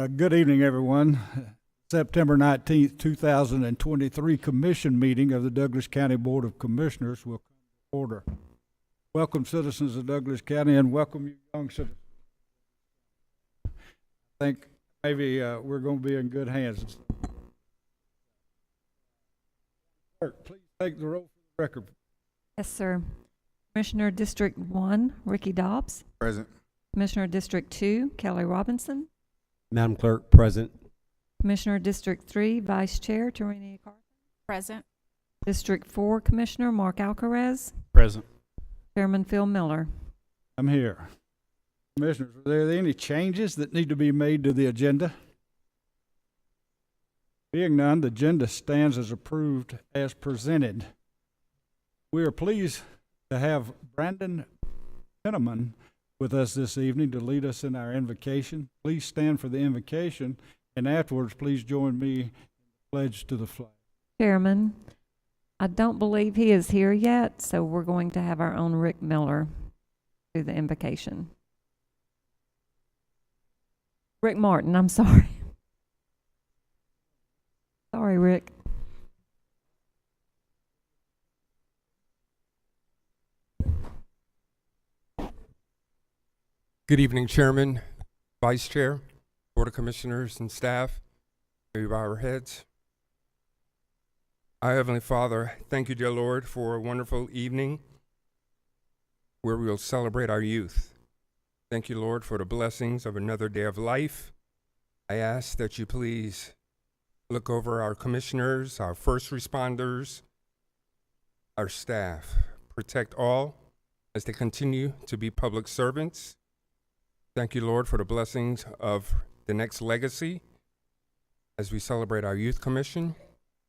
Good evening, everyone. September 19th, 2023 Commission Meeting of the Douglas County Board of Commissioners will come to order. Welcome, citizens of Douglas County, and welcome you young citizens. I think maybe we're going to be in good hands. Clerk, please take the roll for the record. Yes, sir. Commissioner District 1, Ricky Dobbs. Present. Commissioner District 2, Kelly Robinson. Madam Clerk, present. Commissioner District 3, Vice Chair Tarenia Carson. Present. District 4, Commissioner Mark Alcaraz. Present. Chairman Phil Miller. I'm here. Commissioners, are there any changes that need to be made to the agenda? Being none, the agenda stands as approved as presented. We are pleased to have Brandon Penniman with us this evening to lead us in our invocation. Please stand for the invocation, and afterwards, please join me in the pledge to the flag. Chairman, I don't believe he is here yet, so we're going to have our own Rick Miller do the invocation. Rick Martin, I'm sorry. Sorry, Rick. Good evening, Chairman, Vice Chair, Board of Commissioners, and staff. May we bow our heads. Our Heavenly Father, thank you, dear Lord, for a wonderful evening where we will celebrate our youth. Thank you, Lord, for the blessings of another day of life. I ask that you please look over our commissioners, our first responders, our staff. Protect all as they continue to be public servants. Thank you, Lord, for the blessings of the next legacy as we celebrate our Youth Commission.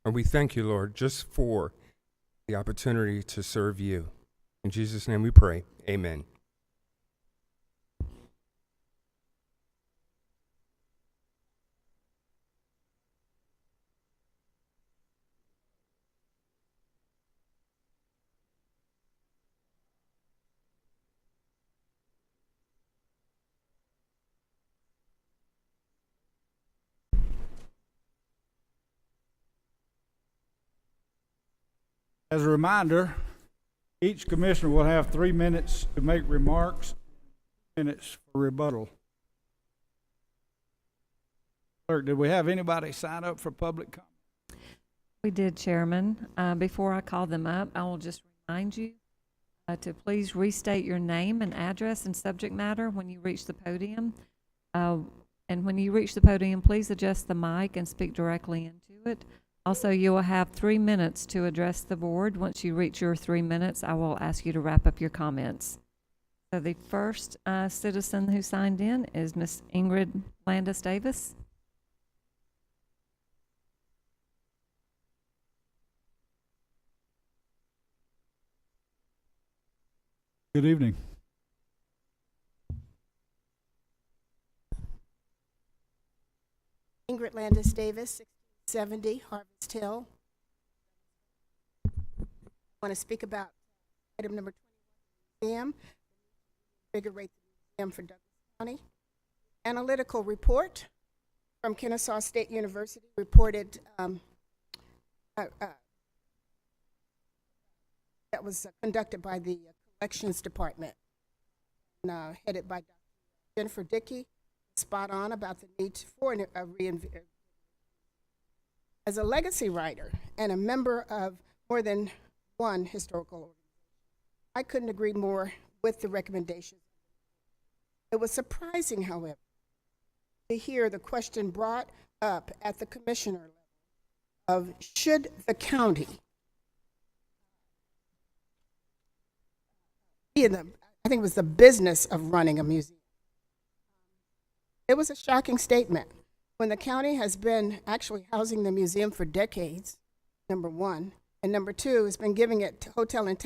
And we thank you, Lord, just for the opportunity to serve you. In Jesus' name we pray. Amen. As a reminder, each commissioner will have 3 minutes to make remarks, 2 minutes for rebuttal. Clerk, did we have anybody sign up for public comment? We did, Chairman. Before I call them up, I will just remind you to please restate your name and address and subject matter when you reach the podium. And when you reach the podium, please adjust the mic and speak directly into it. Also, you will have 3 minutes to address the board. Once you reach your 3 minutes, I will ask you to wrap up your comments. So the first citizen who signed in is Ms. Ingrid Landis Davis. Good evening. Ingrid Landis Davis, 6070 Harvest Hill. I want to speak about item number 21, museum, invigorate the museum for Douglas County. Analytical report from Kennesaw State University reported that was conducted by the collections department, headed by Dr. Jennifer Dickey, spot on about the need for a reinvigorate. As a legacy writer and a member of more than one historical organization, I couldn't agree more with the recommendations. It was surprising, however, to hear the question brought up at the commissioner level of should the county be in the, I think it was the business of running a museum. It was a shocking statement. When the county has been actually housing the museum for decades, number one, and number two, has been giving it hotel and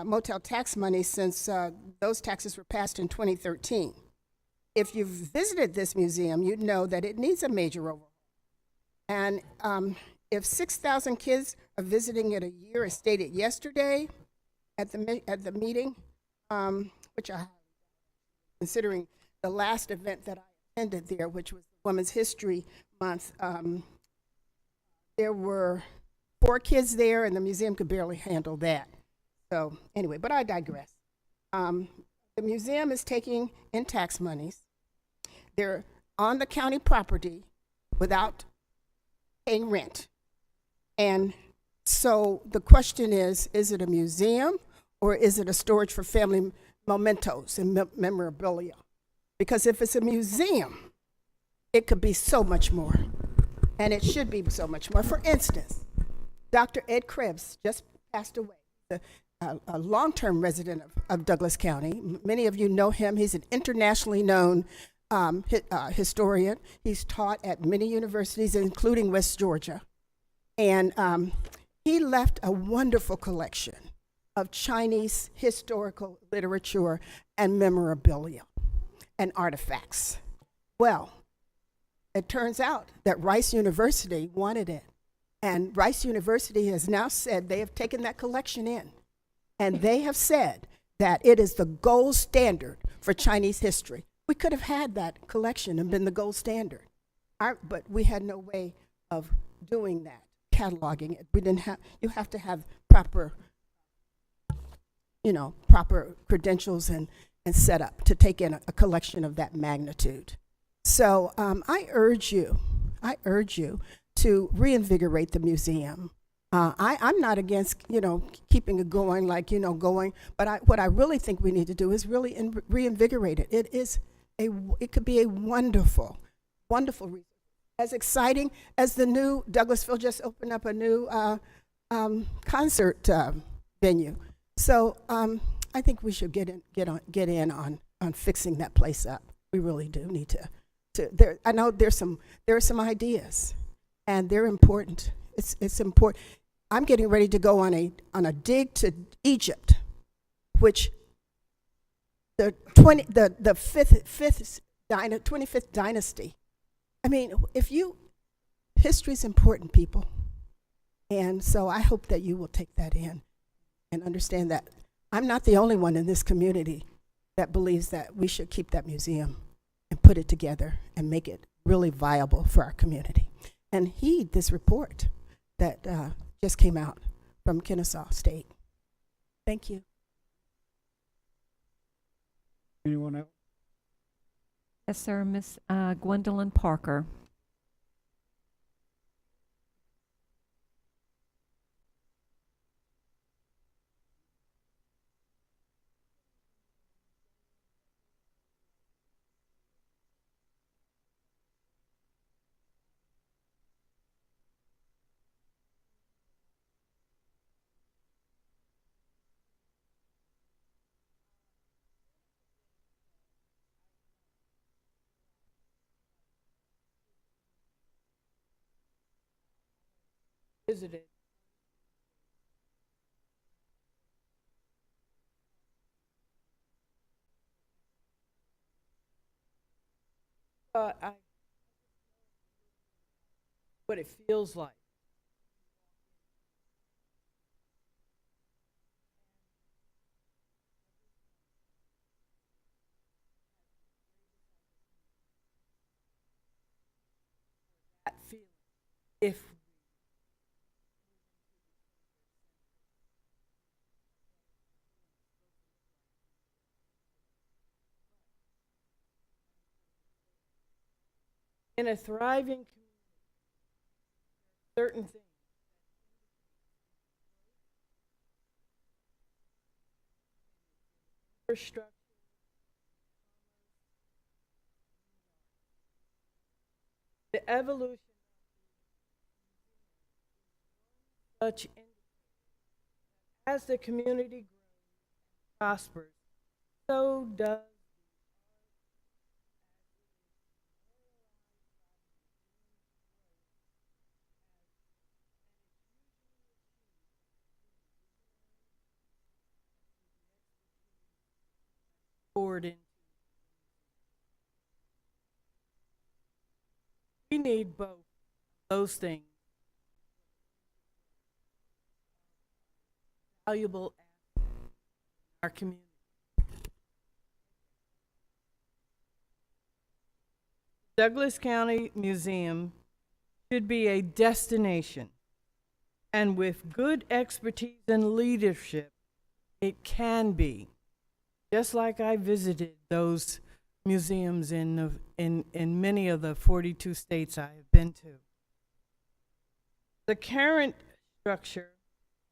motel tax money since those taxes were passed in 2013. If you've visited this museum, you'd know that it needs a major overhaul. And if 6,000 kids are visiting it a year, as stated yesterday at the meeting, which I, considering the last event that I attended there, which was Women's History Month, there were 4 kids there, and the museum could barely handle that. So anyway, but I digress. The museum is taking in tax monies. They're on the county property without paying rent. And so the question is it a museum or is it a storage for family mementos and memorabilia? Because if it's a museum, it could be so much more. And it should be so much more. For instance, Dr. Ed Krebs just passed away, a long-term resident of Douglas County. Many of you know him. He's an internationally known historian. He's taught at many universities, including West Georgia. And he left a wonderful collection of Chinese historical literature and memorabilia and artifacts. Well, it turns out that Rice University wanted it. And Rice University has now said they have taken that collection in. And they have said that it is the gold standard for Chinese history. We could have had that collection and been the gold standard. But we had no way of doing that, cataloging it. We didn't have, you have to have proper, proper credentials and setup to take in a collection of that magnitude. So I urge you to reinvigorate the museum. I'm not against, keeping it going, but what I really think we need to do is really reinvigorate it. It could be a wonderful, wonderful resource. As exciting as the new Douglasville just opened up a new concert venue. So I think we should get in on fixing that place up. We really do need to. I know there are some ideas, and they're important. It's important. I'm getting ready to go on a dig to Egypt, which the 25th dynasty. I mean, history's important, people, and so I hope that you will take that in and understand that I'm not the only one in this community that believes that we should keep that museum and put it together and make it really viable for our community. And heed this report that just came out from Kennesaw State. Thank you. Anyone else? Yes, sir, Miss Gwendolyn Parker. Visited. What it feels like. That feeling. If in a thriving community, certain things infrastructure, the evolution of such indicators. As the community grows and prospers, so does forward into. We need both those things. Valuable in our community. Douglas County Museum should be a destination, and with good expertise and leadership, it can be. Just like I visited those museums in many of the 42 states I have been to. The current structure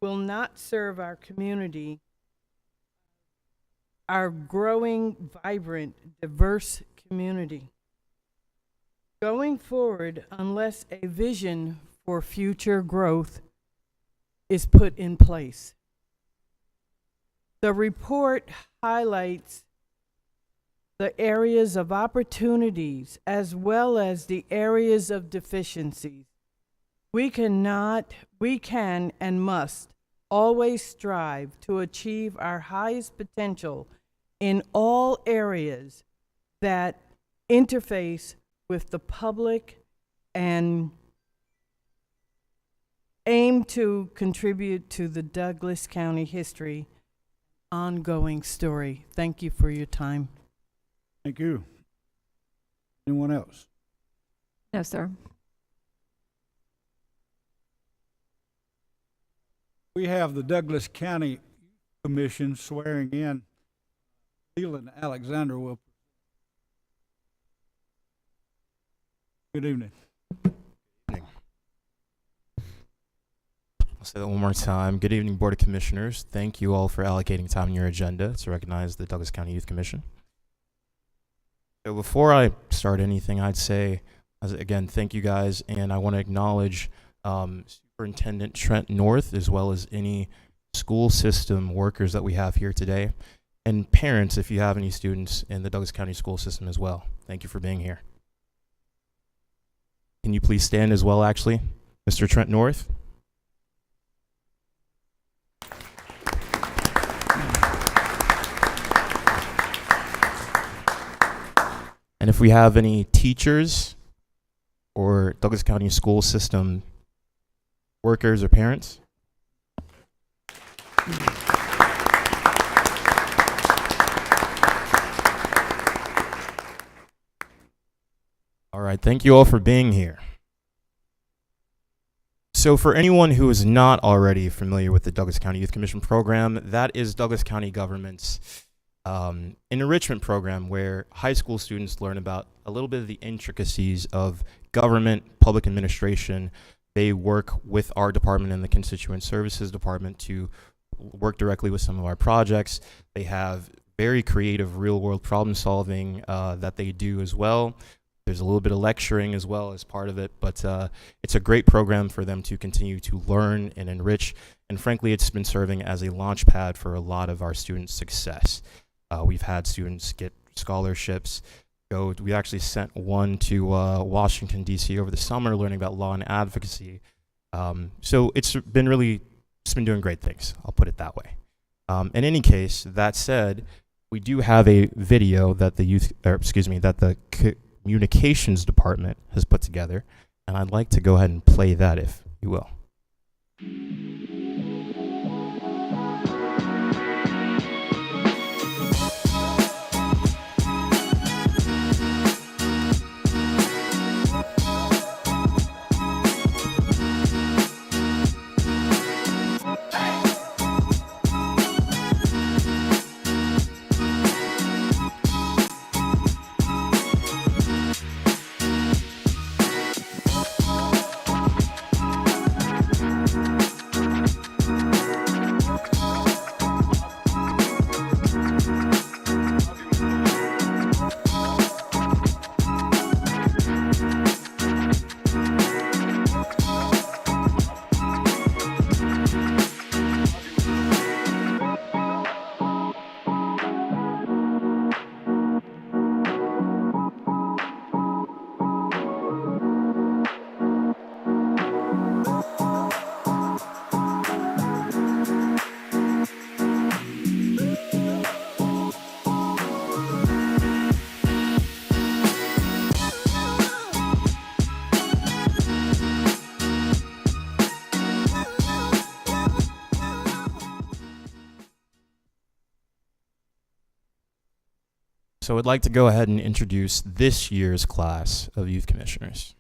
will not serve our community, our growing, vibrant, diverse community. Going forward, unless a vision for future growth is put in place. The report highlights the areas of opportunities as well as the areas of deficiencies. We can and must always strive to achieve our highest potential in all areas that interface with the public and aim to contribute to the Douglas County history ongoing story. Thank you for your time. Thank you. Anyone else? No, sir. We have the Douglas County Commission swearing in. Leland Alexander will. Good evening. I'll say that one more time. Good evening, Board of Commissioners. Thank you all for allocating time in your agenda to recognize the Douglas County Youth Commission. So before I start anything, I'd say, again, thank you guys, and I want to acknowledge Superintendent Trent North, as well as any school system workers that we have here today, and parents if you have any students in the Douglas County school system as well. Thank you for being here. Can you please stand as well, actually, Mr. Trent North? And if we have any teachers or Douglas County school system workers or parents. All right, thank you all for being here. So for anyone who is not already familiar with the Douglas County Youth Commission program, that is Douglas County government's an enrichment program where high school students learn about a little bit of the intricacies of government, public administration. They work with our department and the Constituent Services Department to work directly with some of our projects. They have very creative real-world problem solving that they do as well. There's a little bit of lecturing as well as part of it, but it's a great program for them to continue to learn and enrich. And frankly, it's been serving as a launch pad for a lot of our students' success. We've had students get scholarships. We actually sent one to Washington, D.C. over the summer, learning about law and advocacy. So it's been doing great things. I'll put it that way. In any case, that said, we do have a video that the Communications Department has put together, and I'd like to go ahead and play that, if you will. So I'd like to go ahead and introduce this year's class of youth commissioners.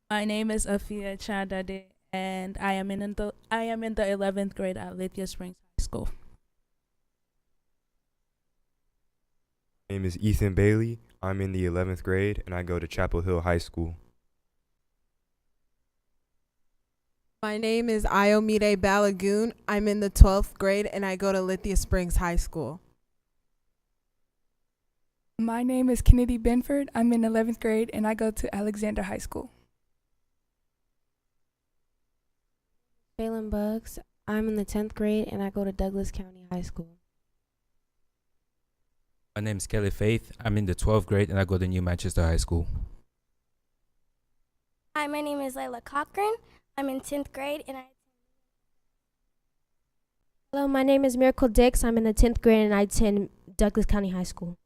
My name is Afia Chandade, and I am in the 11th grade at Lithia Springs High School. My name is Ethan Bailey. I'm in the 11th grade and I go to Chapel Hill High School. My name is Ayomide Balagoon. I'm in the 12th grade and I go to Lithia Springs High School. My name is Kennedy Benford. I'm in 11th grade and I go to Alexander High School. Jalen Buggs. I'm in the 10th grade and I go to Douglas County High School. My name is Kelly Faith. I'm in the 12th grade and I go to New Manchester High School. Hi, my name is Layla Cochran. I'm in 10th grade and Hello, my name is Miracle Dix. I'm in the 10th grade and I attend Douglas County High School.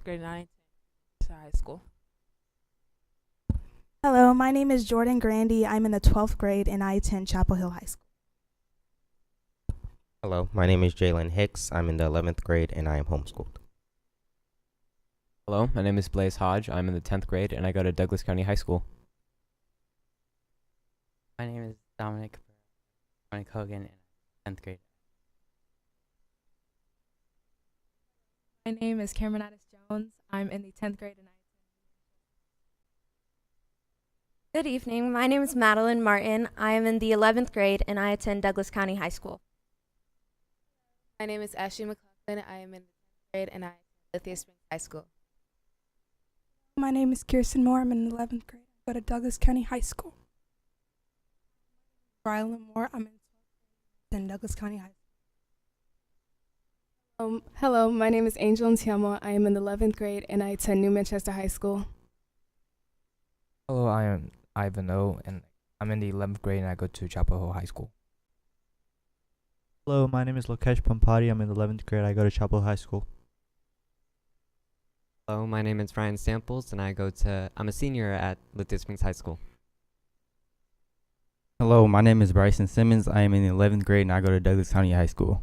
Grade 9 High School. Hello, my name is Jordan Grandy. I'm in the 12th grade and I attend Chapel Hill High School. Hello, my name is Jalen Hicks. I'm in the 11th grade and I am homeschooled. Hello, my name is Blaze Hodge. I'm in the 10th grade and I go to Douglas County High School. My name is Dominic Hogan, 10th grade. My name is Cameron Addis Jones. I'm in the 10th grade and Good evening. My name is Madeline Martin. I am in the 11th grade and I attend Douglas County High School. My name is Ashley McLaughlin. I am in the 10th grade and I attend Lithia Springs High School. My name is Kirsten Moore. I'm in 11th grade. I go to Douglas County High School. Rylan Moore. I'm in 12th grade in Douglas County High School. Hello, my name is Angel Ntiamo. I am in the 11th grade and I attend New Manchester High School. Hello, I am Ivan O, and I'm in the 11th grade and I go to Chapel Hill High School. Hello, my name is Lokesh Pampati. I'm in the 11th grade. I go to Chapel Hill High School. Hello, my name is Ryan Samples and I'm a senior at Lithia Springs High School. Hello, my name is Bryson Simmons. I am in the 11th grade and I go to Douglas County High School.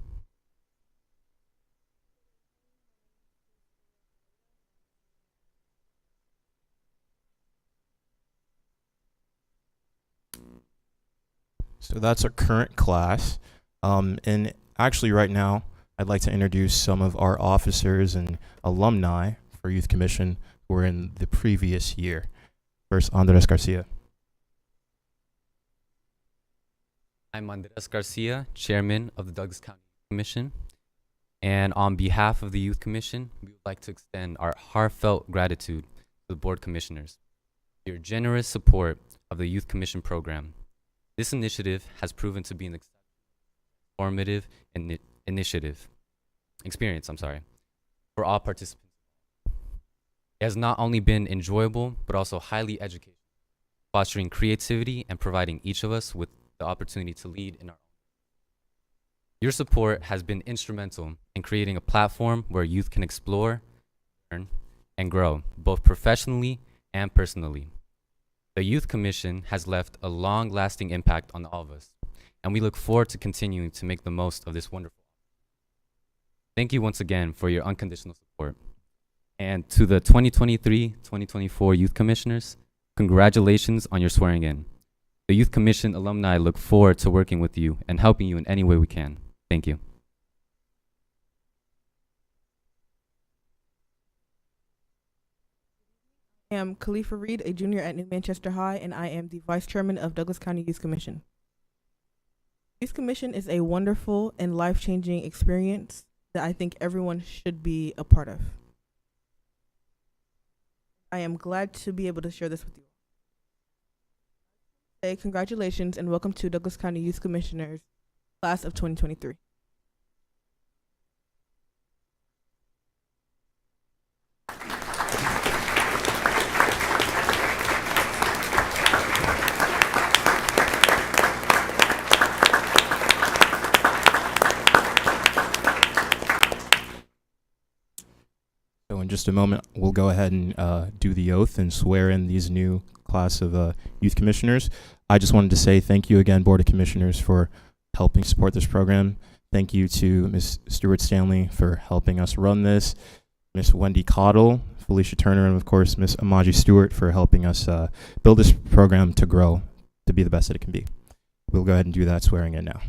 So that's our current class. And actually right now, I'd like to introduce some of our officers and alumni for Youth Commission who were in the previous year. First, Andres Garcia. I'm Andres Garcia, Chairman of the Douglas County Commission. And on behalf of the Youth Commission, we would like to extend our heartfelt gratitude to the Board Commissioners for your generous support of the Youth Commission program. This initiative has proven to be an formative experience for all participants. It has not only been enjoyable, but also highly educational, fostering creativity and providing each of us with the opportunity to lead in our own. Your support has been instrumental in creating a platform where youth can explore, learn, and grow, both professionally and personally. The Youth Commission has left a long-lasting impact on all of us, and we look forward to continuing to make the most of this wonderful. Thank you once again for your unconditional support. And to the 2023-2024 Youth Commissioners, congratulations on your swearing in. The Youth Commission alumni look forward to working with you and helping you in any way we can. Thank you. I am Khalifa Reed, a junior at New Manchester High, and I am the Vice Chairman of Douglas County Youth Commission. Youth Commission is a wonderful and life-changing experience that I think everyone should be a part of. I am glad to be able to share this with you. Hey, congratulations and welcome to Douglas County Youth Commissioners, Class of 2023. So in just a moment, we'll go ahead and do the oath and swear in these new class of youth commissioners. I just wanted to say thank you again, Board of Commissioners, for helping support this program. Thank you to Ms. Stewart Stanley for helping us run this, Ms. Wendy Cottle, Felicia Turner, and of course Ms. Amaji Stewart for helping us build this program to grow to be the best that it can be. We'll go ahead and do that swearing in now.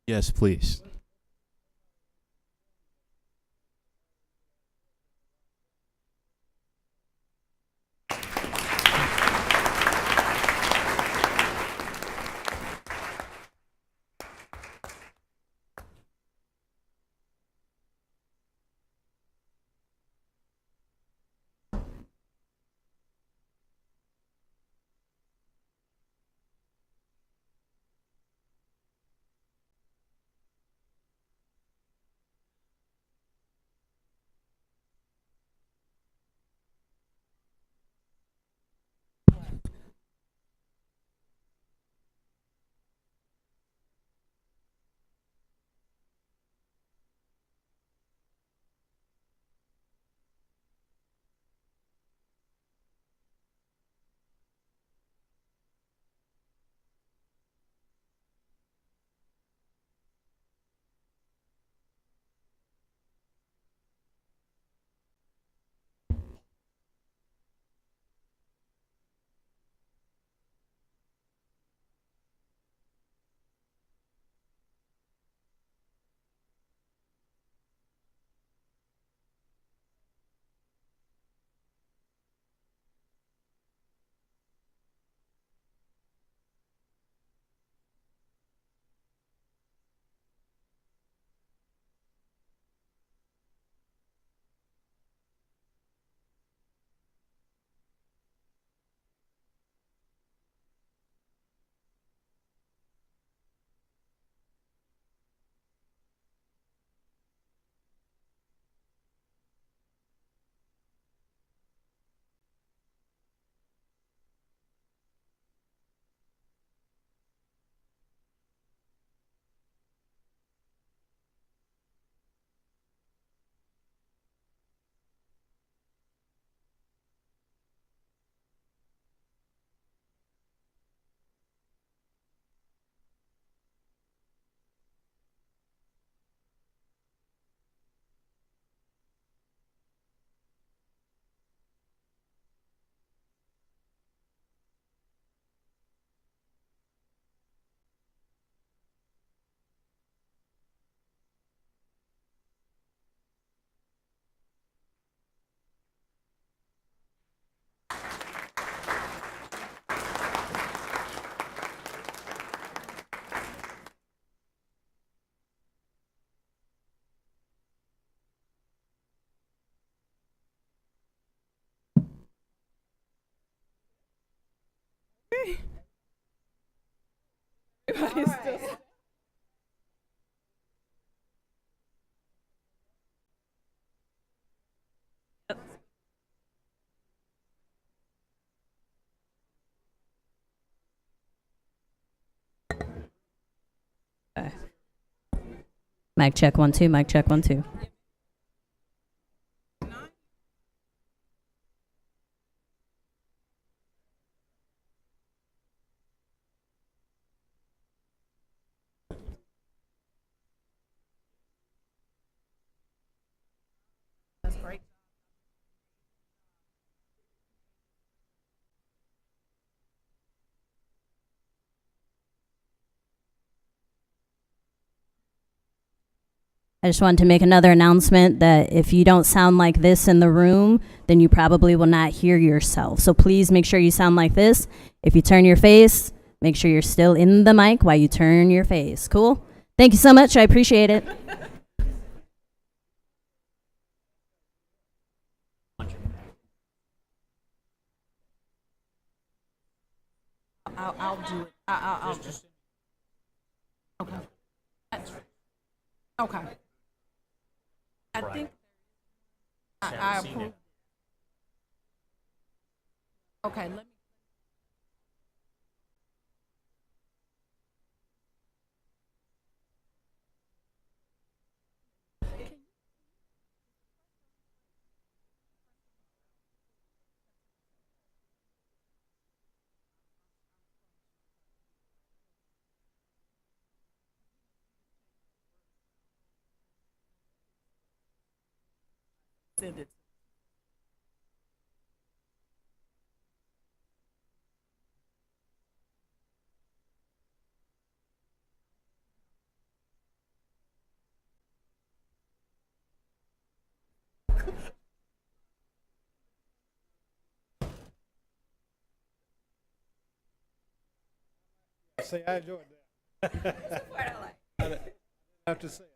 Yes, please. Everybody's still. Okay. Mic check 1 2. Mic check 1 2. I just wanted to make another announcement that if you don't sound like this in the room, then you probably will not hear yourself. So please make sure you sound like this. If you turn your face, make sure you're still in the mic while you turn your face. Cool? Thank you so much. I appreciate it. I'll do it. I'll just. Okay. Okay. I think I approve. Okay, let me. Send it. See, I enjoyed that. I didn't have to say it.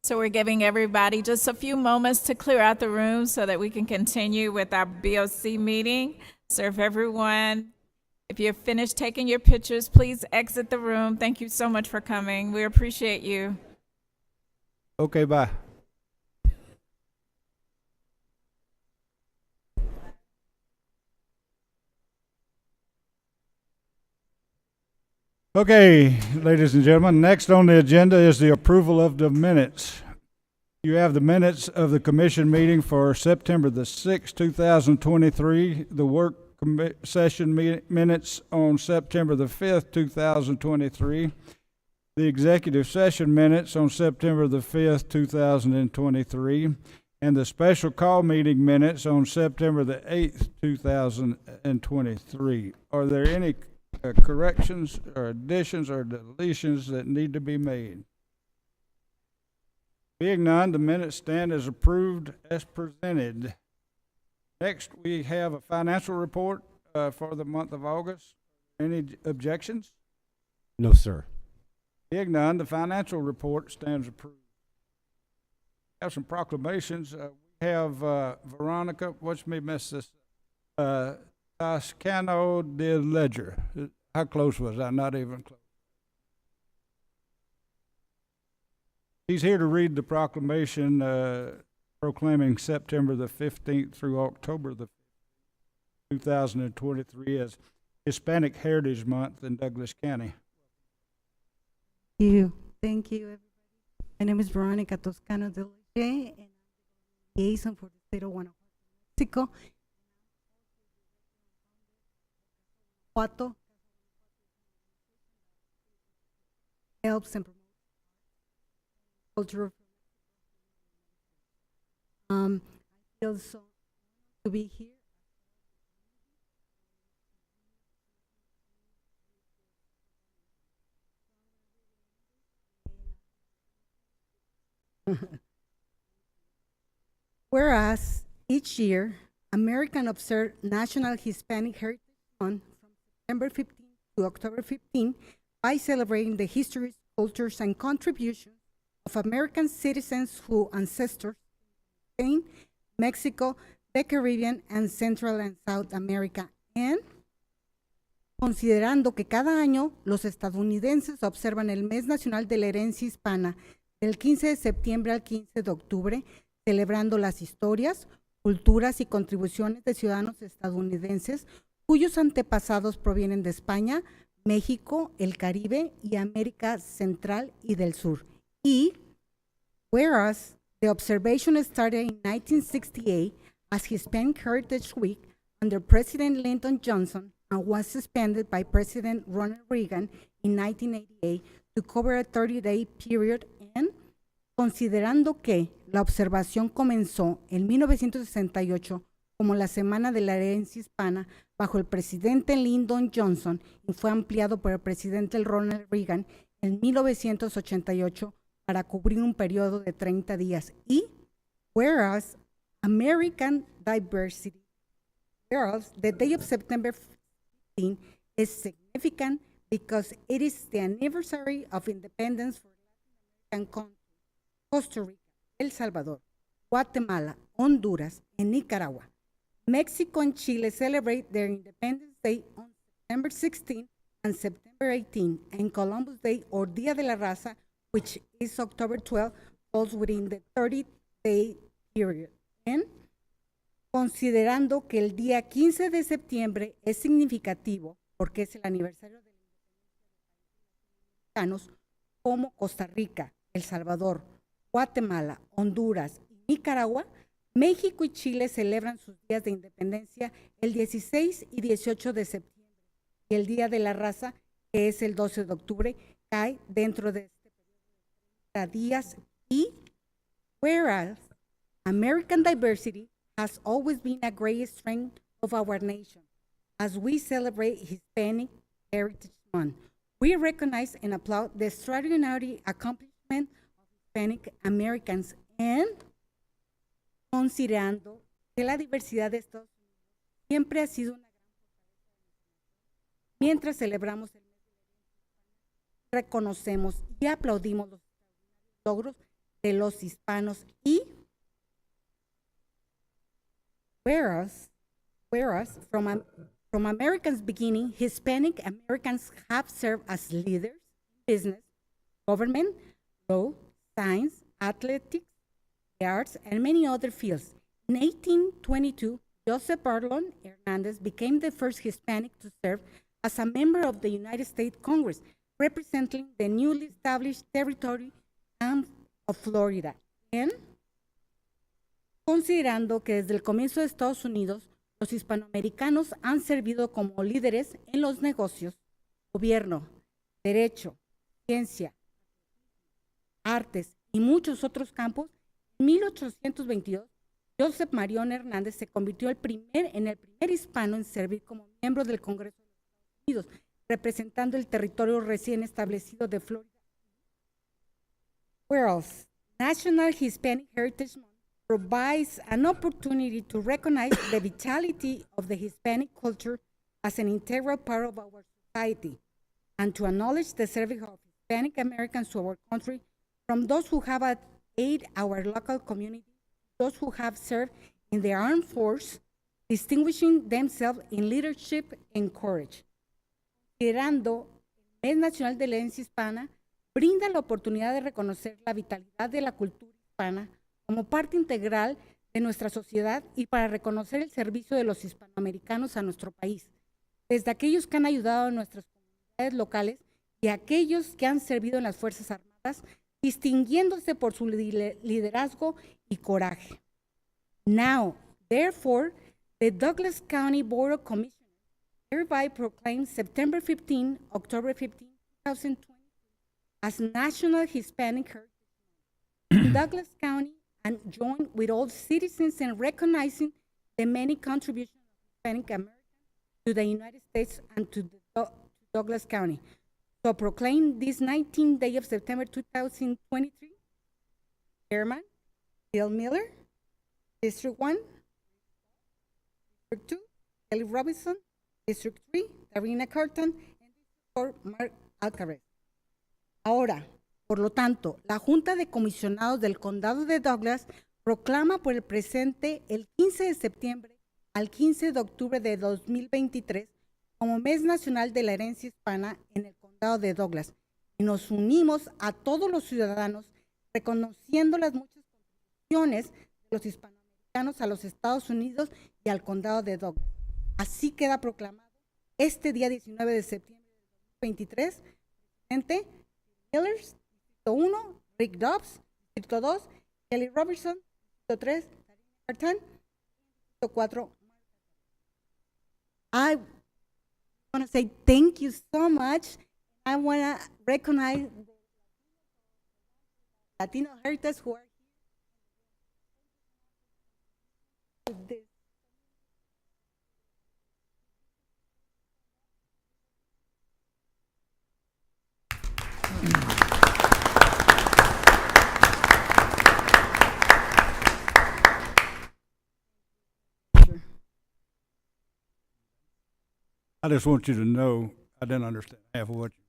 So we're giving everybody just a few moments to clear out the room so that we can continue with our BOC meeting. So if you're finished taking your pictures, please exit the room. Thank you so much for coming. We appreciate you. Okay, bye. Okay, ladies and gentlemen, next on the agenda is the approval of the minutes. You have the minutes of the commission meeting for September the 6th, 2023, the work session minutes on September the 5th, 2023, the executive session minutes on September the 5th, 2023, and the special call meeting minutes on September the 8th, 2023. Are there any corrections or additions or deletions that need to be made? Being none, the minutes stand as approved as presented. Next, we have a financial report for the month of August. Any objections? No, sir. Being none, the financial report stands approved. We have some proclamations. We have Veronica, watch me miss this, Toscano de Ledger. How close was I? Not even close. He's here to read the proclamation proclaiming September the 15th through October the 2023 as Hispanic Heritage Month in Douglas County. Thank you, everybody. My name is Veronica Toscano de Ledger, and I'm the liaison for the state of Guanajuato, Mexico. Helps and promotes culture. I feel so to be here. Whereas each year, Americans observe National Hispanic Heritage Month from September 15 to October 15 by celebrating the histories, cultures, and contributions of American citizens whose ancestors in Spain, Mexico, the Caribbean, and Central and South America, and considerando que cada año los estadounidenses observan el Mes Nacional de la Herencia Hispana del 15 de septiembre al 15 de octubre, celebrando las historias, culturas y contribuciones de ciudadanos estadounidenses cuyos antepasados provienen de España, México, el Caribe y América Central y del Sur. Y, whereas The observation started in 1968 as Hispanic Heritage Week under President Lyndon Johnson and was suspended by President Ronald Reagan in 1988 to cover a 30-day period, and considerando que la observación comenzó en 1968 como la Semana de la Herencia Hispana bajo el presidente Lyndon Johnson y fue ampliado por el presidente Ronald Reagan en 1988 para cubrir un periodo de 30 días. Y, whereas American Diversity, whereas the day of September 15 is significant because it is the anniversary of independence for Latin American countries, Costa Rica, El Salvador, Guatemala, Honduras, and Nicaragua. Mexico and Chile celebrate their Independence Day on September 16 and September 18, and Columbus Day or Día de la Raza, which is October 12, falls within the 30-day period. And considerando que el día 15 de septiembre es significativo porque es el aniversario de la independencia de los mexicanos como Costa Rica, El Salvador, Guatemala, Honduras y Nicaragua, México y Chile celebran sus días de independencia el 16 y 18 de septiembre y el Día de la Raza, que es el 12 de octubre, cae dentro de este periodo de 30 días. Y whereas American diversity has always been a great strength of our nation, as we celebrate Hispanic Heritage Month, we recognize and applaud the extraordinary accomplishment of Hispanic Americans, and considerando que la diversidad de Estados Unidos siempre ha sido una gran fortaleza de nuestra nación, mientras celebramos el mes de la herencia hispana, reconocemos y aplaudimos los extraordinarios logros de los hispanos. Y whereas from America's beginning, Hispanic Americans have served as leaders in business, government, law, science, athletics, the arts, and many other fields. In 1822, Joseph Barlon Hernandez became the first Hispanic to serve as a member of the United States Congress, representing the newly established territory of Florida. And considerando que desde el comienzo de Estados Unidos, los hispanoamericanos han servido como líderes en los negocios, gobierno, derecho, ciencia, artes y muchos otros campos, en 1822, Joseph Marion Hernández se convirtió en el primer hispano en servir como miembro del Congreso de los Estados Unidos, representando el territorio recién establecido de Florida. Whereas National Hispanic Heritage Month provides an opportunity to recognize the vitality of the Hispanic culture as an integral part of our society, and to acknowledge the service of Hispanic Americans to our country, from those who have aided our local community, those who have served in the armed force, distinguishing themselves in leadership and courage. Considerando el Mes Nacional de la Herencia Hispana, brinda la oportunidad de reconocer la vitalidad de la cultura hispana como parte integral de nuestra sociedad y para reconocer el servicio de los hispanoamericanos a nuestro país, desde aquellos que han ayudado a nuestras comunidades locales y aquellos que han servido en las Fuerzas Armadas, distinguiéndose por su liderazgo y coraje. Now, therefore, the Douglas County Board of Commissioners hereby proclaims September 15, October 15, 2020 as National Hispanic Heritage Month in Douglas County, and join with all citizens in recognizing the many contributions of Hispanic Americans to the United States and to Douglas County. So proclaim this 19th day of September 2023. Chairman, Bill Miller. District 1, District 2, Kelly Robinson. District 3, Darina Curtin. And District 4, Mark Alcaraz. Ahora, por lo tanto, la Junta de Comisionados del Condado de Douglas proclama por el presente el 15 de septiembre al 15 de octubre de 2023 como Mes Nacional de la Herencia Hispana en el Condado de Douglas. Y nos unimos a todos los ciudadanos reconociendo las muchas contribuciones de los hispanoamericanos a los Estados Unidos y al Condado de Douglas. Así queda proclamado este día 19 de septiembre de 2023. Presidente Millers, Distrito 1, Rick Dobbs, Distrito 2, Kelly Robertson. Distrito 3, Tarina Cartan. Distrito 4, I want to say thank you so much. I want to recognize the Latino heritage who are here. This. I just want you to know I didn't understand half of what you.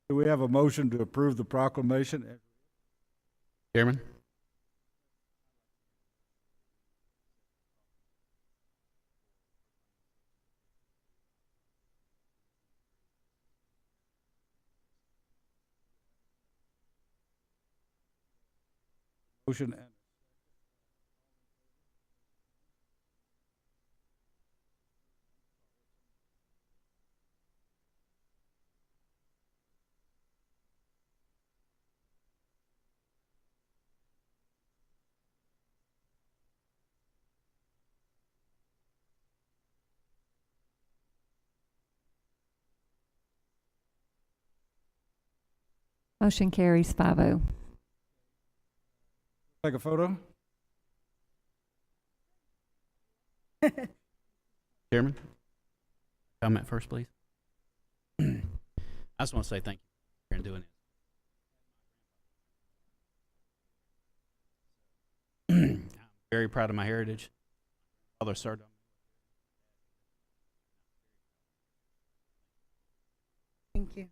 Do we have a motion to approve the proclamation? Chairman? Motion and Motion carries 5-0. take a photo. Chairman? Comment first, please. I just want to say thank you for doing it. I'm very proud of my heritage. Father served on me. Thank you.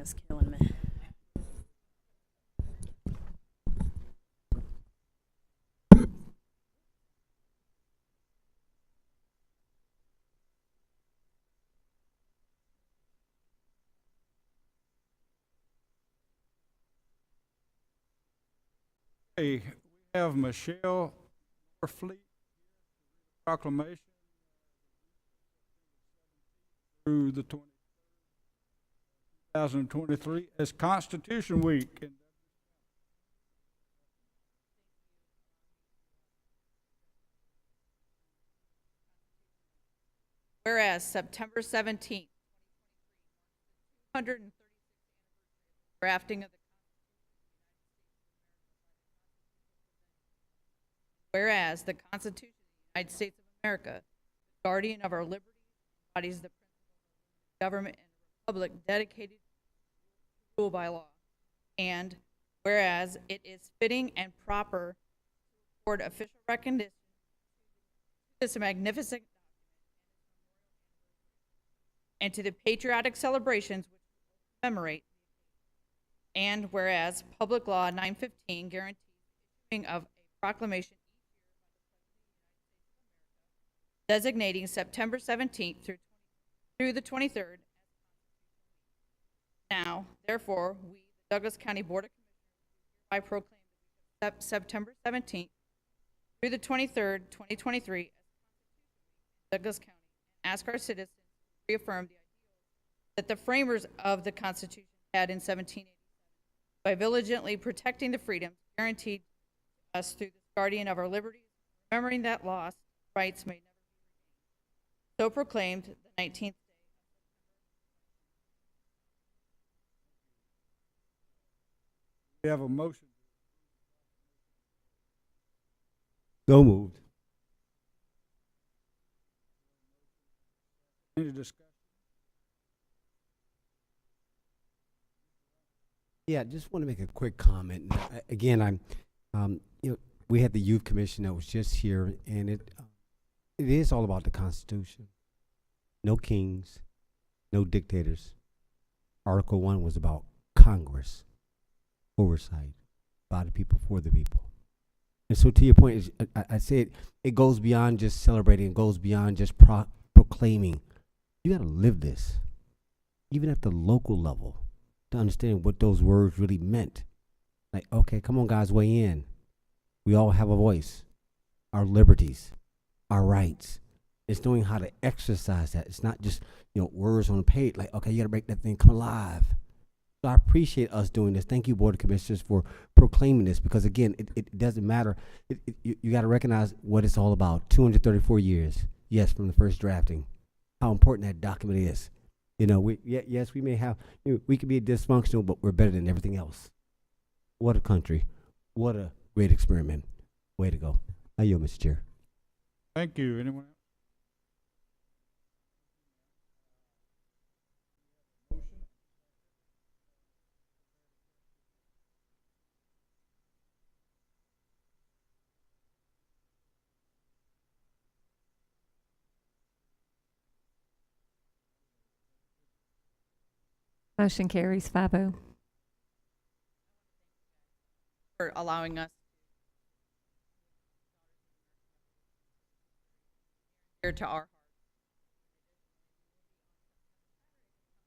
Is killing me. Hey, we have Michelle Fleet proclamation through the 2023 as Constitution Week. Whereas September 17th, 236th drafting of the whereas the Constitution of the United States of America, the guardian of our liberties, embodies the principles of government and a republic dedicated to rule by law. And whereas it is fitting and proper to afford official recognition to this magnificent document and to the patriotic celebrations which commemorate. And whereas Public Law 915 guarantees the issuing of a proclamation designating September 17th through the 23rd. Now, therefore, we, the Douglas County Board of Commissioners, hereby proclaim September 17th through the 23rd, 2023, as Douglas County, and ask our citizens to reaffirm the ideals that the framers of the Constitution had in 1787 by diligently protecting the freedoms guaranteed to us through the guardian of our liberties, remembering that lost rights may never be regained. So proclaimed the 19th. We have a motion. So moved. Any discussion? Yeah, just want to make a quick comment. Again, we had the youth commission that was just here, and it is all about the Constitution. No kings, no dictators. Article 1 was about Congress, oversight, by the people, for the people. And so, to your point, I say it goes beyond just celebrating. It goes beyond just proclaiming. You got to live this, even at the local level, to understand what those words really meant. Like, okay, come on, guys, weigh in. We all have a voice, our liberties, our rights. It's knowing how to exercise that. It's not just, words on a page. Like, okay, you got to make that thing come alive. So I appreciate us doing this. Thank you, Board of Commissioners, for proclaiming this, because, again, it doesn't matter. You got to recognize what it's all about. 234 years, yes, from the first drafting. How important that document is. Yes, we may have, we could be dysfunctional, but we're better than everything else. What a country. What a great experiment. Way to go. Now you, Mr. Chair. Thank you. Anyone else? Motion carries 5-0. For allowing us here to our heart.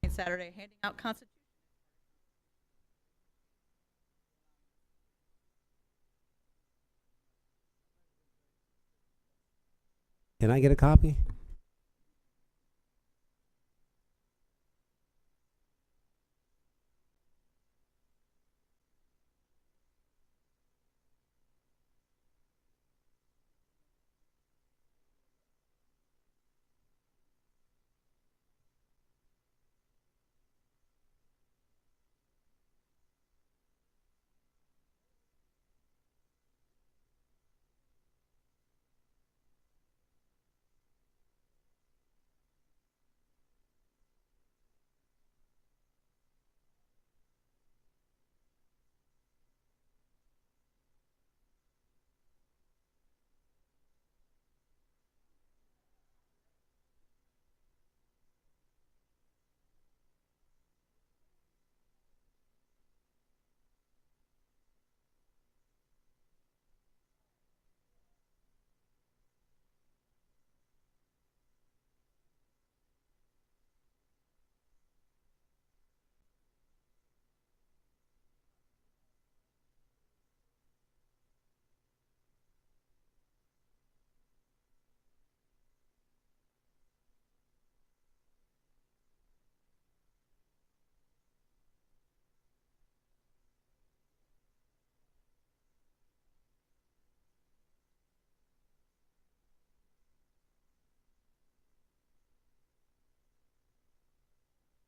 Saturday, handing out Constitution. Can I get a copy?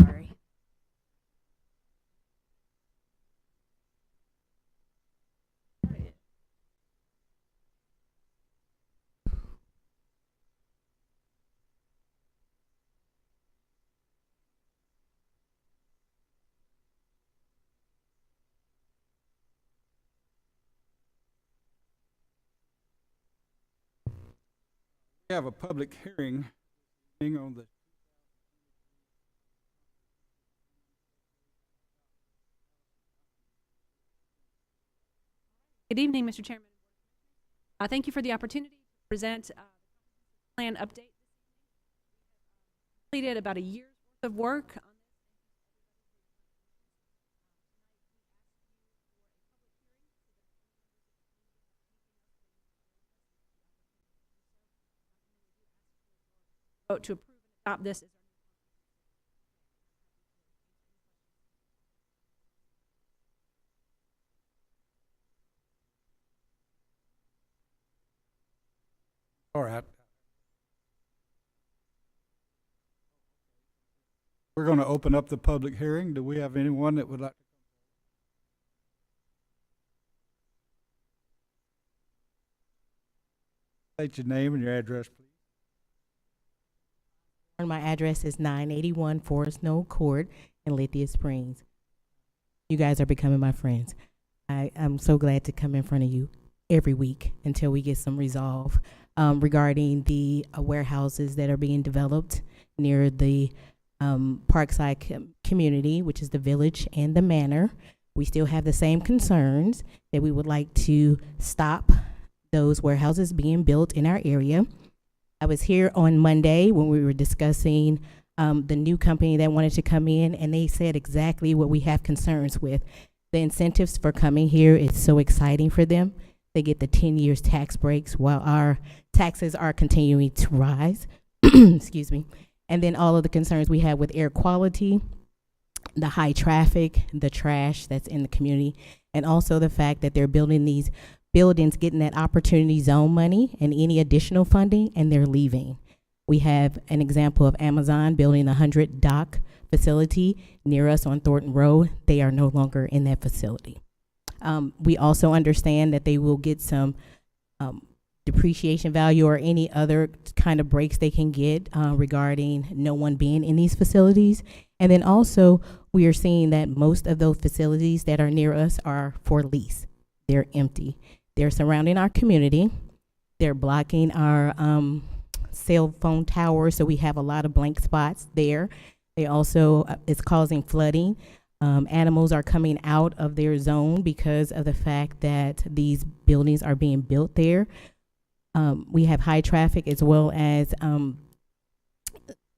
Sorry. We have a public hearing on the Good evening, Mr. Chairman. Thank you for the opportunity to present plan update. Completed about a year's worth of work on vote to approve and adopt this. All right. We're going to open up the public hearing. Do we have anyone that would like to? State your name and your address, please. My address is 981 Forest Knoll Court in Lithia Springs. You guys are becoming my friends. I'm so glad to come in front of you every week until we get some resolve regarding the warehouses that are being developed near the Parkside community, which is the village and the manor. We still have the same concerns that we would like to stop those warehouses being built in our area. I was here on Monday when we were discussing the new company that wanted to come in, and they said exactly what we have concerns with. The incentives for coming here is so exciting for them. They get the 10 years tax breaks while our taxes are continuing to rise. Excuse me. And then all of the concerns we have with air quality, the high traffic, the trash that's in the community, and also the fact that they're building these buildings, getting that opportunity zone money and any additional funding, and they're leaving. We have an example of Amazon building a 100 dock facility near us on Thornton Road. They are no longer in that facility. We also understand that they will get some depreciation value or any other kind of breaks they can get regarding no one being in these facilities. And then also we are seeing that most of those facilities that are near us are for lease. They're empty. They're surrounding our community. They're blocking our cell phone towers, so we have a lot of blank spots there. They also, it's causing flooding. Animals are coming out of their zone because of the fact that these buildings are being built there. We have high traffic as well as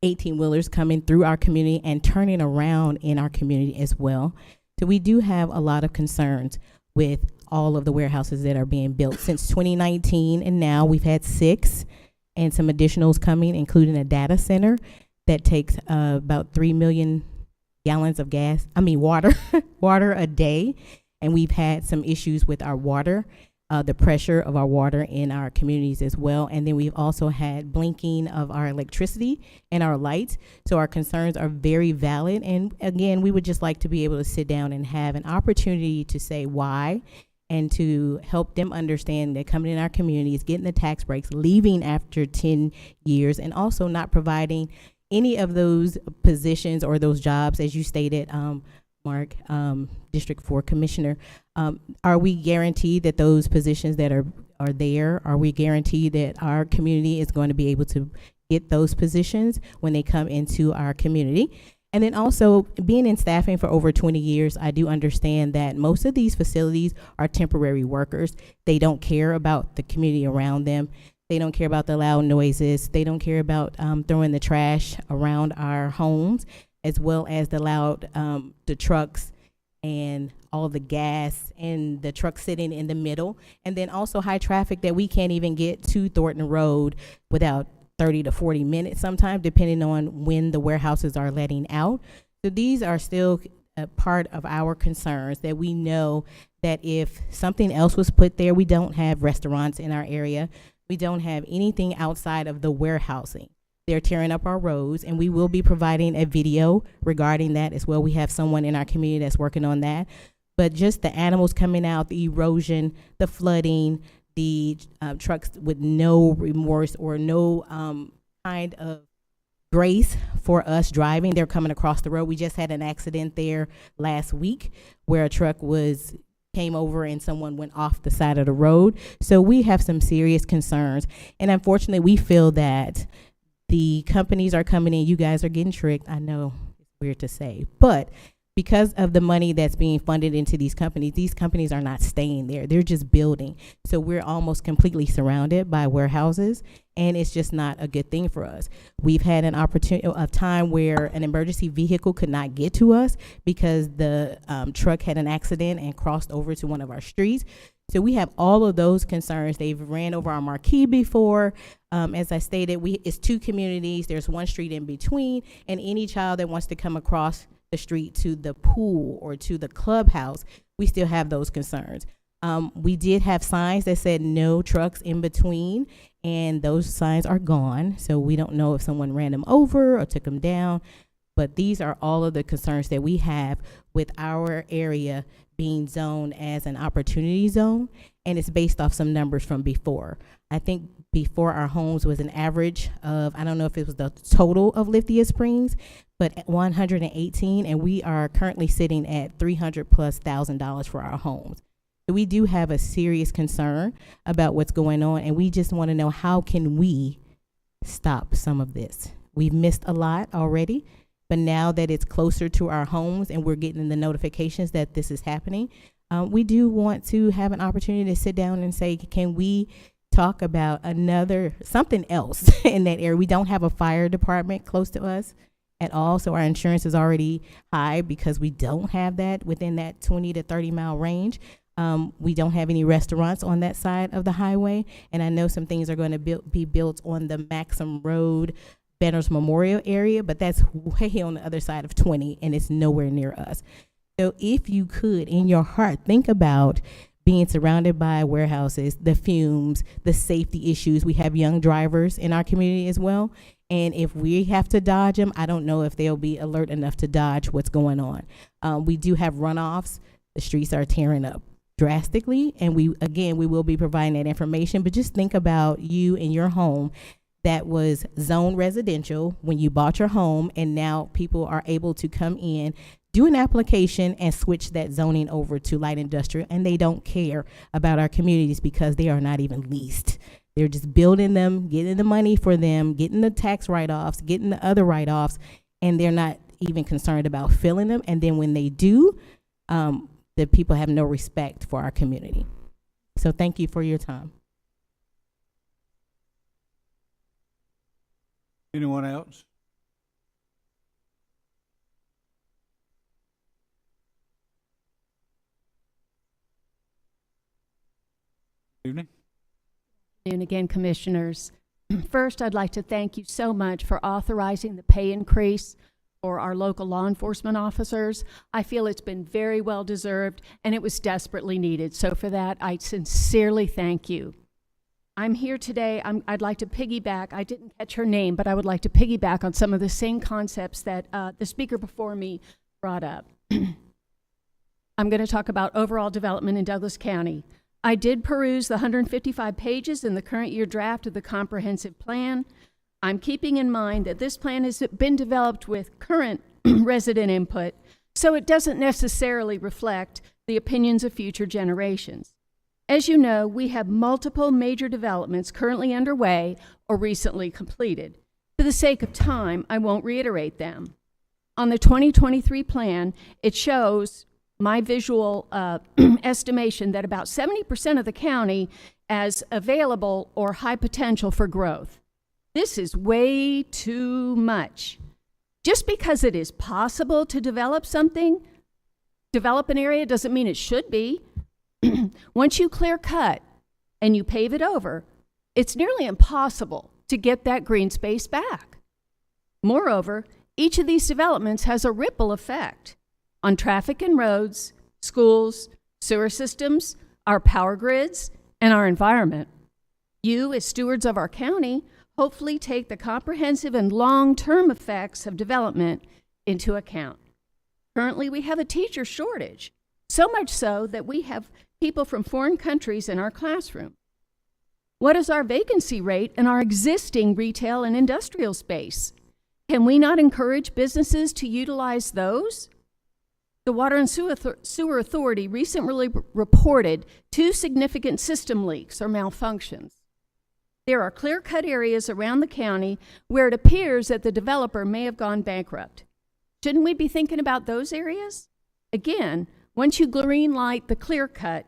18-wheelers coming through our community and turning around in our community as well. So we do have a lot of concerns with all of the warehouses that are being built since 2019, and now we've had 6 and some additionals coming, including a data center that takes about 3 million gallons of water a day. And we've had some issues with our water, the pressure of our water in our communities as well. And then we've also had blinking of our electricity and our lights. So our concerns are very valid. And again, we would just like to be able to sit down and have an opportunity to say why, and to help them understand that coming in our communities, getting the tax breaks, leaving after 10 years, and also not providing any of those positions or those jobs, as you stated, Mark, District 4 Commissioner. Are we guaranteed that those positions that are there, are we guaranteed that our community is going to be able to get those positions when they come into our community? And then also, being in staffing for over 20 years, I do understand that most of these facilities are temporary workers. They don't care about the community around them. They don't care about the loud noises. They don't care about throwing the trash around our homes, as well as the loud, the trucks and all the gas and the trucks sitting in the middle. And then also high traffic that we can't even get to Thornton Road without 30 to 40 minutes sometimes, depending on when the warehouses are letting out. So these are still a part of our concerns, that we know that if something else was put there, we don't have restaurants in our area. We don't have anything outside of the warehousing. They're tearing up our roads, and we will be providing a video regarding that as well. We have someone in our community that's working on that. But just the animals coming out, the erosion, the flooding, the trucks with no remorse or no kind of grace for us driving. They're coming across the road. We just had an accident there last week where a truck came over and someone went off the side of the road. So we have some serious concerns. And unfortunately, we feel that the companies are coming in. You guys are getting tricked. I know it's weird to say, but because of the money that's being funded into these companies are not staying there. They're just building. So we're almost completely surrounded by warehouses, and it's just not a good thing for us. We've had an opportunity, a time where an emergency vehicle could not get to us because the truck had an accident and crossed over to one of our streets. So we have all of those concerns. They've ran over our marquee before. As I stated, it's 2 communities. There's 1 street in between, and any child that wants to come across the street to the pool or to the clubhouse, we still have those concerns. We did have signs that said no trucks in between, and those signs are gone. So we don't know if someone ran them over or took them down. But these are all of the concerns that we have with our area being zoned as an opportunity zone, and it's based off some numbers from before. I think before our homes was an average of, I don't know if it was the total of Lithia Springs, but 118, and we are currently sitting at $300,000+ for our homes. So we do have a serious concern about what's going on, and we just want to know, how can we stop some of this? We've missed a lot already, but now that it's closer to our homes and we're getting the notifications that this is happening, we do want to have an opportunity to sit down and say, can we talk about something else in that area? We don't have a fire department close to us at all, so our insurance is already high because we don't have that within that 20 to 30 mile range. We don't have any restaurants on that side of the highway, and I know some things are going to be built on the Maxim Road Benner's Memorial area, but that's way on the other side of 20, and it's nowhere near us. So if you could, in your heart, think about being surrounded by warehouses, the fumes, the safety issues. We have young drivers in our community as well, and if we have to dodge them, I don't know if they'll be alert enough to dodge what's going on. We do have runoffs. The streets are tearing up drastically, and we will be providing that information, but just think about you and your home that was zoned residential when you bought your home, and now people are able to come in, do an application, and switch that zoning over to light industrial, and they don't care about our communities because they are not even leased. They're just building them, getting the money for them, getting the tax write-offs, getting the other write-offs, and they're not even concerned about filling them. And then when they do, the people have no respect for our community. So thank you for your time. Anyone else? Evening. And again, commissioners. First, I'd like to thank you so much for authorizing the pay increase for our local law enforcement officers. I feel it's been very well deserved, and it was desperately needed. So for that, I sincerely thank you. I'm here today, I'd like to piggyback, I didn't catch her name, but I would like to piggyback on some of the same concepts that the speaker before me brought up. I'm going to talk about overall development in Douglas County. I did peruse the 155 pages in the current year draft of the comprehensive plan. I'm keeping in mind that this plan has been developed with current resident input, so it doesn't necessarily reflect the opinions of future generations. As you know, we have multiple major developments currently underway or recently completed. For the sake of time, I won't reiterate them. On the 2023 plan, it shows my visual estimation that about 70% of the county as available or high potential for growth. This is way too much. Just because it is possible to develop an area doesn't mean it should be. Once you clear cut and you pave it over, it's nearly impossible to get that green space back. Moreover, each of these developments has a ripple effect on traffic and roads, schools, sewer systems, our power grids, and our environment. You, as stewards of our county, hopefully take the comprehensive and long-term effects of development into account. Currently, we have a teacher shortage, so much so that we have people from foreign countries in our classroom. What is our vacancy rate in our existing retail and industrial space? Can we not encourage businesses to utilize those? The Water and Sewer Authority recently reported 2 significant system leaks or malfunctions. There are clear-cut areas around the county where it appears that the developer may have gone bankrupt. Shouldn't we be thinking about those areas? Again, once you green light the clear cut,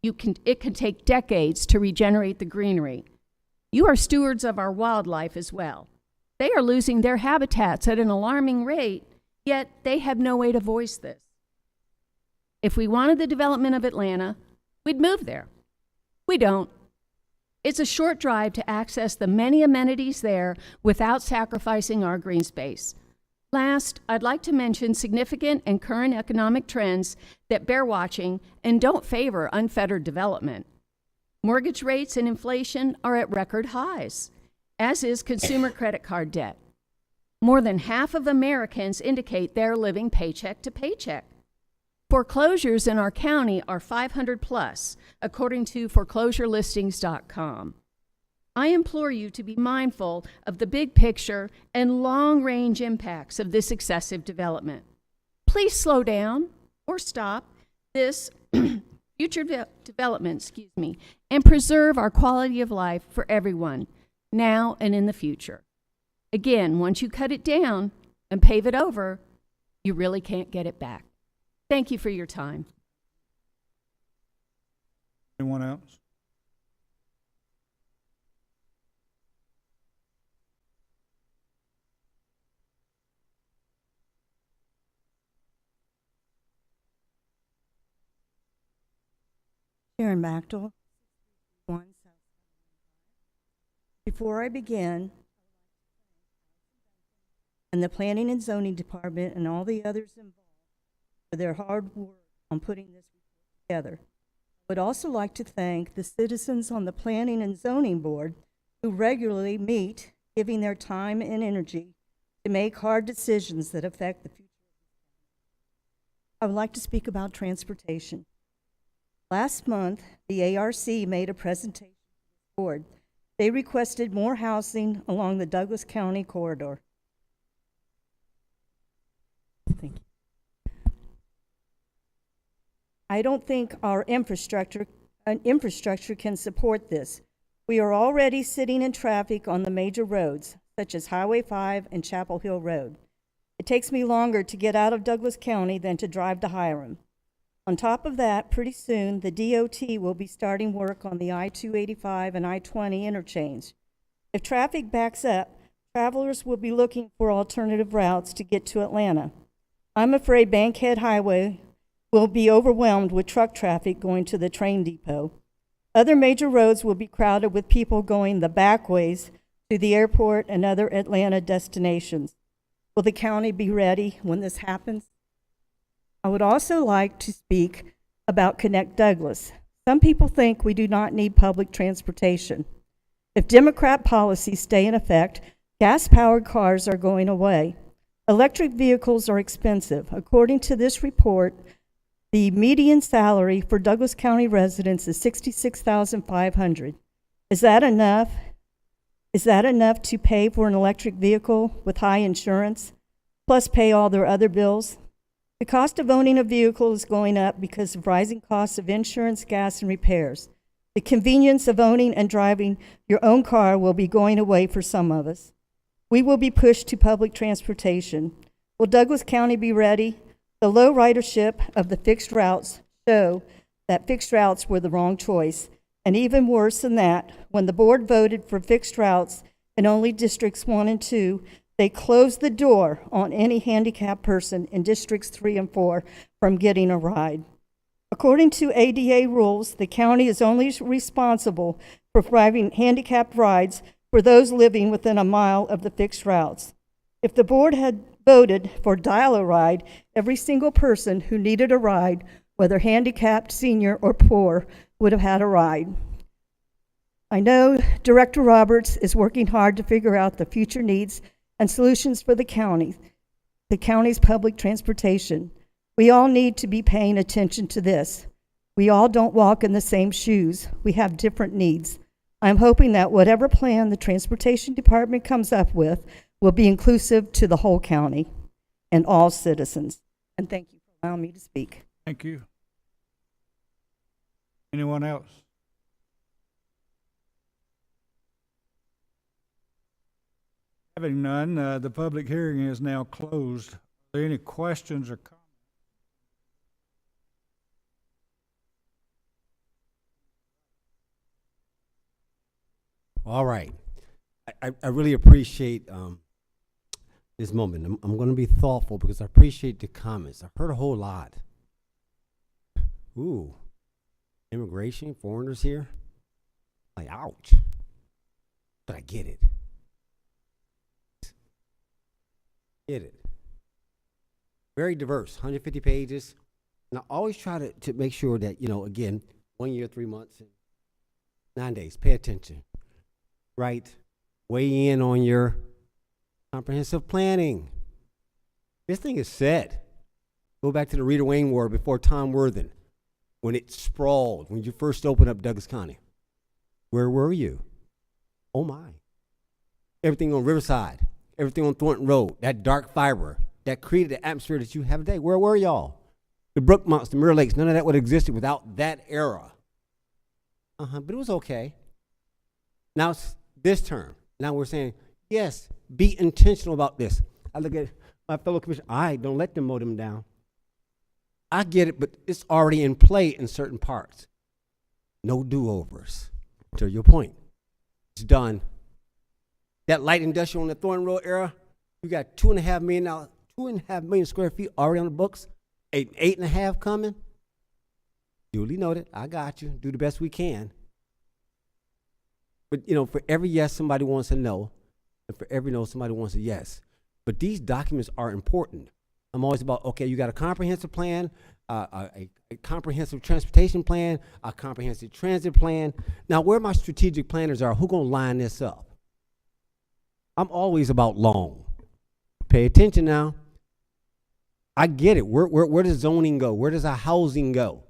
it can take decades to regenerate the greenery. You are stewards of our wildlife as well. They are losing their habitats at an alarming rate, yet they have no way to voice this. If we wanted the development of Atlanta, we'd move there. We don't. It's a short drive to access the many amenities there without sacrificing our green space. Last, I'd like to mention significant and current economic trends that bear watching and don't favor unfettered development. Mortgage rates and inflation are at record highs, as is consumer credit card debt. More than half of Americans indicate they're living paycheck to paycheck. Foreclosures in our county are 500 plus, according to foreclosurelistings.com. I implore you to be mindful of the big picture and long-range impacts of this excessive development. Please slow down or stop this future development, and preserve our quality of life for everyone, now and in the future. Again, once you cut it down and pave it over, you really can't get it back. Thank you for your time. Anyone else? Sharon Bachtel, 1 South. Before I begin, and the Planning and Zoning Department and all the others involved for their hard work on putting this report together. I would also like to thank the citizens on the Planning and Zoning Board who regularly meet, giving their time and energy to make hard decisions that affect the future. I would like to speak about transportation. Last month, the ARC made a presentation to the board. They requested more housing along the Douglas County corridor. Thank you. I don't think our infrastructure can support this. We are already sitting in traffic on the major roads, such as Highway 5 and Chapel Hill Road. It takes me longer to get out of Douglas County than to drive to Hiram. On top of that, pretty soon, the DOT will be starting work on the I-285 and I-20 interchange. If traffic backs up, travelers will be looking for alternative routes to get to Atlanta. I'm afraid Bankhead Highway will be overwhelmed with truck traffic going to the train depot. Other major roads will be crowded with people going the back ways to the airport and other Atlanta destinations. Will the county be ready when this happens? I would also like to speak about Connect Douglas. Some people think we do not need public transportation. If Democrat policies stay in effect, gas-powered cars are going away. Electric vehicles are expensive. According to this report, the median salary for Douglas County residents is $66,500. Is that enough? Is that enough to pay for an electric vehicle with high insurance, plus pay all their other bills? The cost of owning a vehicle is going up because of rising costs of insurance, gas, and repairs. The convenience of owning and driving your own car will be going away for some of us. We will be pushed to public transportation. Will Douglas County be ready? The low ridership of the fixed routes show that fixed routes were the wrong choice. And even worse than that, when the board voted for fixed routes in only districts 1 and 2, they closed the door on any handicapped person in districts 3 and 4 from getting a ride. According to ADA rules, the county is only responsible for providing handicapped rides for those living within a mile of the fixed routes. If the board had voted for dial-a-ride, every single person who needed a ride, whether handicapped, senior, or poor, would have had a ride. I know Director Roberts is working hard to figure out the future needs and solutions for the county's public transportation. We all need to be paying attention to this. We all don't walk in the same shoes. We have different needs. I'm hoping that whatever plan the Transportation Department comes up with will be inclusive to the whole county and all citizens. And thank you for allowing me to speak. Thank you. Anyone else? Having none, the public hearing is now closed. there any questions or comments? All right. I really appreciate this moment. I'm going to be thoughtful because I appreciate the comments. I've heard a whole lot. Ooh, immigration, foreigners here. Like, ouch. But I get it. Get it. Very diverse, 150 pages. And I always try to make sure that, you know, again, 1 year, 3 months, and 9 days. Pay attention. Right? Weigh in on your comprehensive planning. This thing is set. Go back to the Rita Wayne War before Tom Worthen, when it sprawled, when you first opened up Douglas County. Where were you? Oh my. Everything on Riverside, everything on Thornton Road, that dark fiber that created the atmosphere that you have today. Where were y'all? The Brook Mountains, the Mirror Lakes, none of that would have existed without that era. But it was okay. Now it's this term. Now we're saying, yes, be intentional about this. I look at my fellow commissioners, don't let them mow them down. I get it, but it's already in play in certain parts. No do-overs. To your point, it's done. That light industrial on the Thornton Road era, you got $2.5 million square feet already on the books, 8.5 coming. Duly noted. I got you. Do the best we can. But, you know, for every yes, somebody wants a no. And for every no, somebody wants a yes. But these documents are important. I'm always about, okay, you got a comprehensive plan, a comprehensive transportation plan, a comprehensive transit plan. Now, where my strategic planners are, who going to line this up? I'm always about long. Pay attention now. I get it. Where does zoning go? Where does our housing go?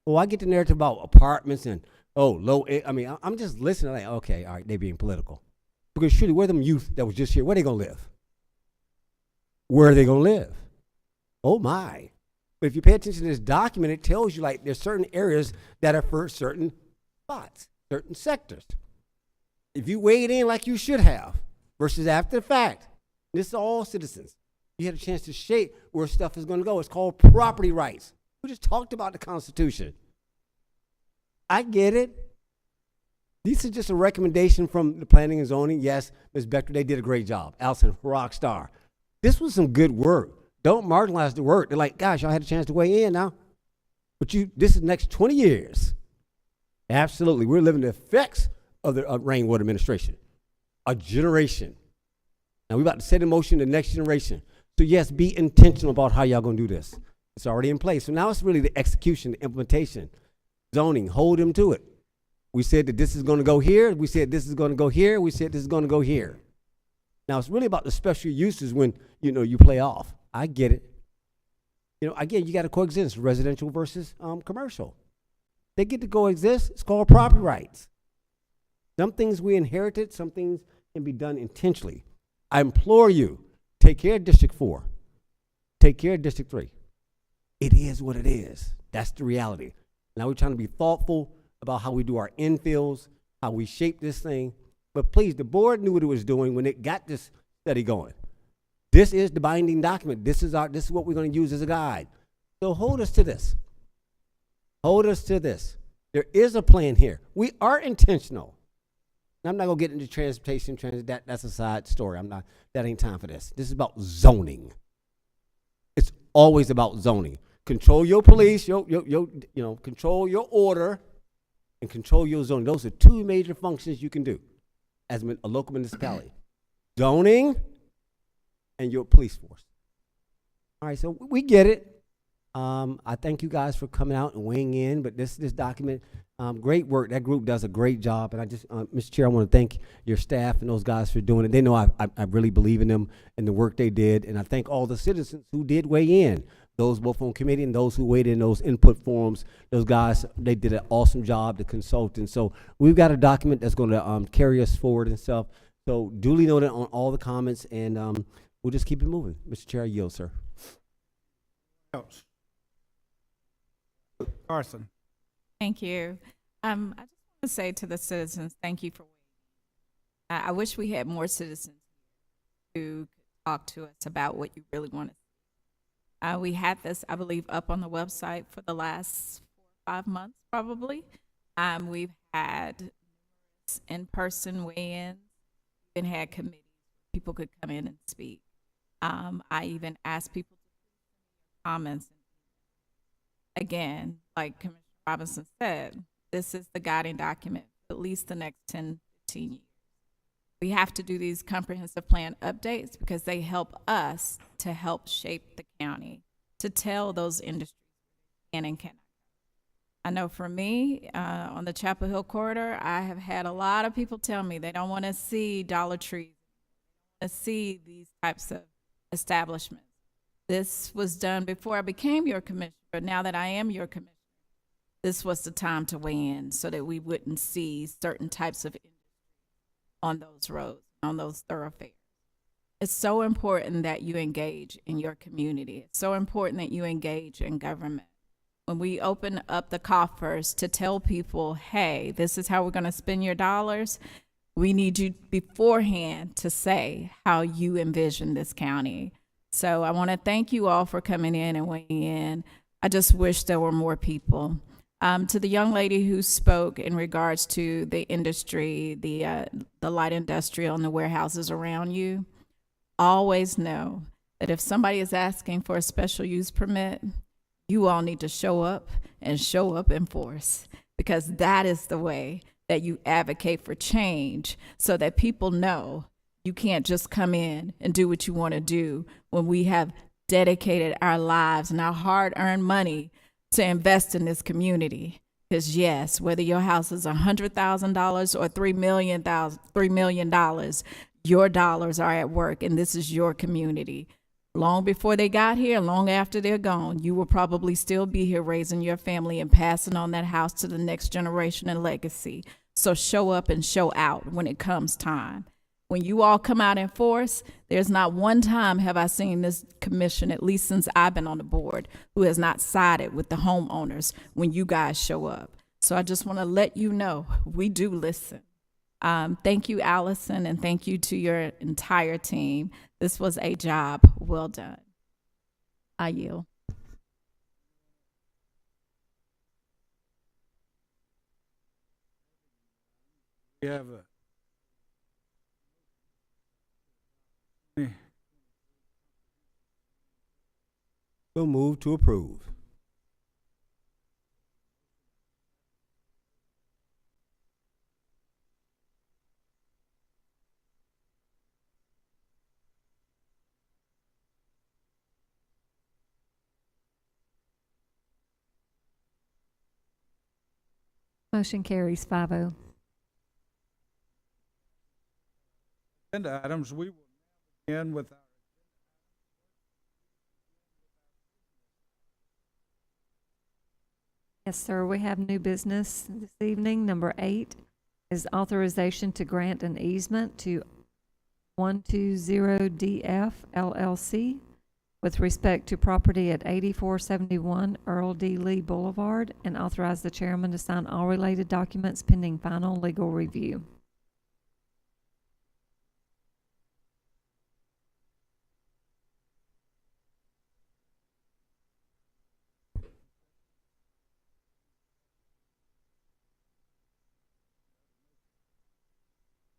Oh, I get the narrative about apartments and, I'm just listening like, okay, all right, they being political. Because surely, where them youth that was just here, where they going to live? Where are they going to live? Oh, my. But if you pay attention to this document, it tells you, like, there's certain areas that are for certain spots, certain sectors. If you weigh it in like you should have versus after the fact, this is all citizens. You had a chance to shape where stuff is going to go. It's called property rights. We just talked about the Constitution. I get it. This is just a recommendation from the planning and zoning. Yes, Ms. Becker, they did a great job. Allison, rock star. This was some good work. Don't marginalize the work. They're like, gosh, y'all had a chance to weigh in now. But this is the next 20 years. Absolutely. We're living the effects of the rainwater administration. A generation. Now, we're about to set in motion the next generation. So, yes, be intentional about how y'all going to do this. It's already in place. So now it's really the execution, the implementation, zoning. Hold them to it. We said that this is going to go here. We said this is going to go here. We said this is going to go here. Now, it's really about the special uses when, you play off. I get it. Again, you got to coexist, residential versus commercial. They get to coexist. It's called property rights. Some things we inherited, some things can be done intentionally. I implore you, take care of District 4. Take care of District 3. It is what it is. That's the reality. Now we're trying to be thoughtful about how we do our infills, how we shape this thing. But please, the board knew what it was doing when it got this study going. This is the binding document. This is what we're going to use as a guide. So hold us to this. Hold us to this. There is a plan here. We are intentional. And I'm not going to get into transportation, that's a side story. That ain't time for this. This is about zoning. It's always about zoning. Control your police, control your order, and control your zoning. Those are two major functions you can do as a local municipality. Zoning and your police force. All right, so we get it. I thank you guys for coming out and weighing in, but this document, great work. That group does a great job, and I just, Mr. Chair, I want to thank your staff and those guys for doing it. They know I really believe in them and the work they did, and I thank all the citizens who did weigh in. Those both on committee and those who weighed in those input forums, those guys, they did an awesome job, the consultants. So we've got a document that's going to carry us forward and stuff. So duly noted on all the comments, and we'll just keep it moving. Mr. Chair, I yield, sir. Else. Carson. Thank you. I just want to say to the citizens, thank you for waiting. I wish we had more citizens who could talk to us about what you really want to see. We had this, I believe, up on the website for the last 5 months, probably. We've had in-person weigh-ins, even had committees, people could come in and speak. I even asked people to comments. Again, like Commissioner Robinson said, this is the guiding document for at least the next 10, 15 years. We have to do these comprehensive plan updates because they help us to help shape the county, to tell those industries can and cannot. I know for me, on the Chapel Hill corridor, I have had a lot of people tell me they don't want to see Dollar Trees, to see these types of establishments. This was done before I became your commissioner, but now that I am your commissioner, this was the time to weigh in so that we wouldn't see certain types of industry on those roads, on those thoroughfares. It's so important that you engage in your community. It's so important that you engage in government. When we open up the coffers to tell people, hey, this is how we're going to spend your dollars, we need you beforehand to say how you envision this county. So I want to thank you all for coming in and weighing in. I just wish there were more people. To the young lady who spoke in regards to the industry, the light industrial and the warehouses around you, always know that if somebody is asking for a special use permit, you all need to show up and show up in force, because that is the way that you advocate for change, so that people know you can't just come in and do what you want to do when we have dedicated our lives and our hard-earned money to invest in this community. Because yes, whether your house is $100,000 or $3 million, your dollars are at work, and this is your community. Long before they got here, long after they're gone, you will probably still be here raising your family and passing on that house to the next generation and legacy. So show up and show out when it comes time. When you all come out in force, there's not one time have I seen this commission, at least since I've been on the board, who has not sided with the homeowners when you guys show up. So I just want to let you know, we do listen. Thank you, Allison, and thank you to your entire team. This was a job well done. I yield. We have So move to approve. Motion carries 5-0. agenda items. We will now begin with our Yes, sir. We have new business this evening. Number 8 is authorization to grant an easement to 120DF LLC with respect to property at 8471 Earl D. Lee Boulevard, and authorize the chairman to sign all related documents pending final legal review.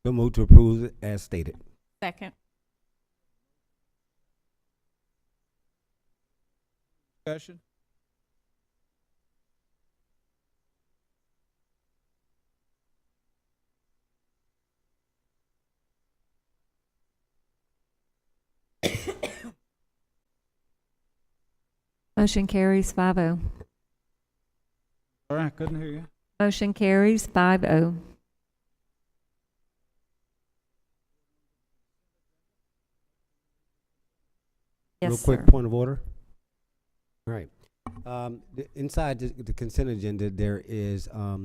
So move to approve as stated. Second. discussion. Motion carries 5-0. Sorry, I couldn't hear you. Motion carries 5-0. Yes, Real quick sir. point of order. All right. Inside the consent agenda, there is a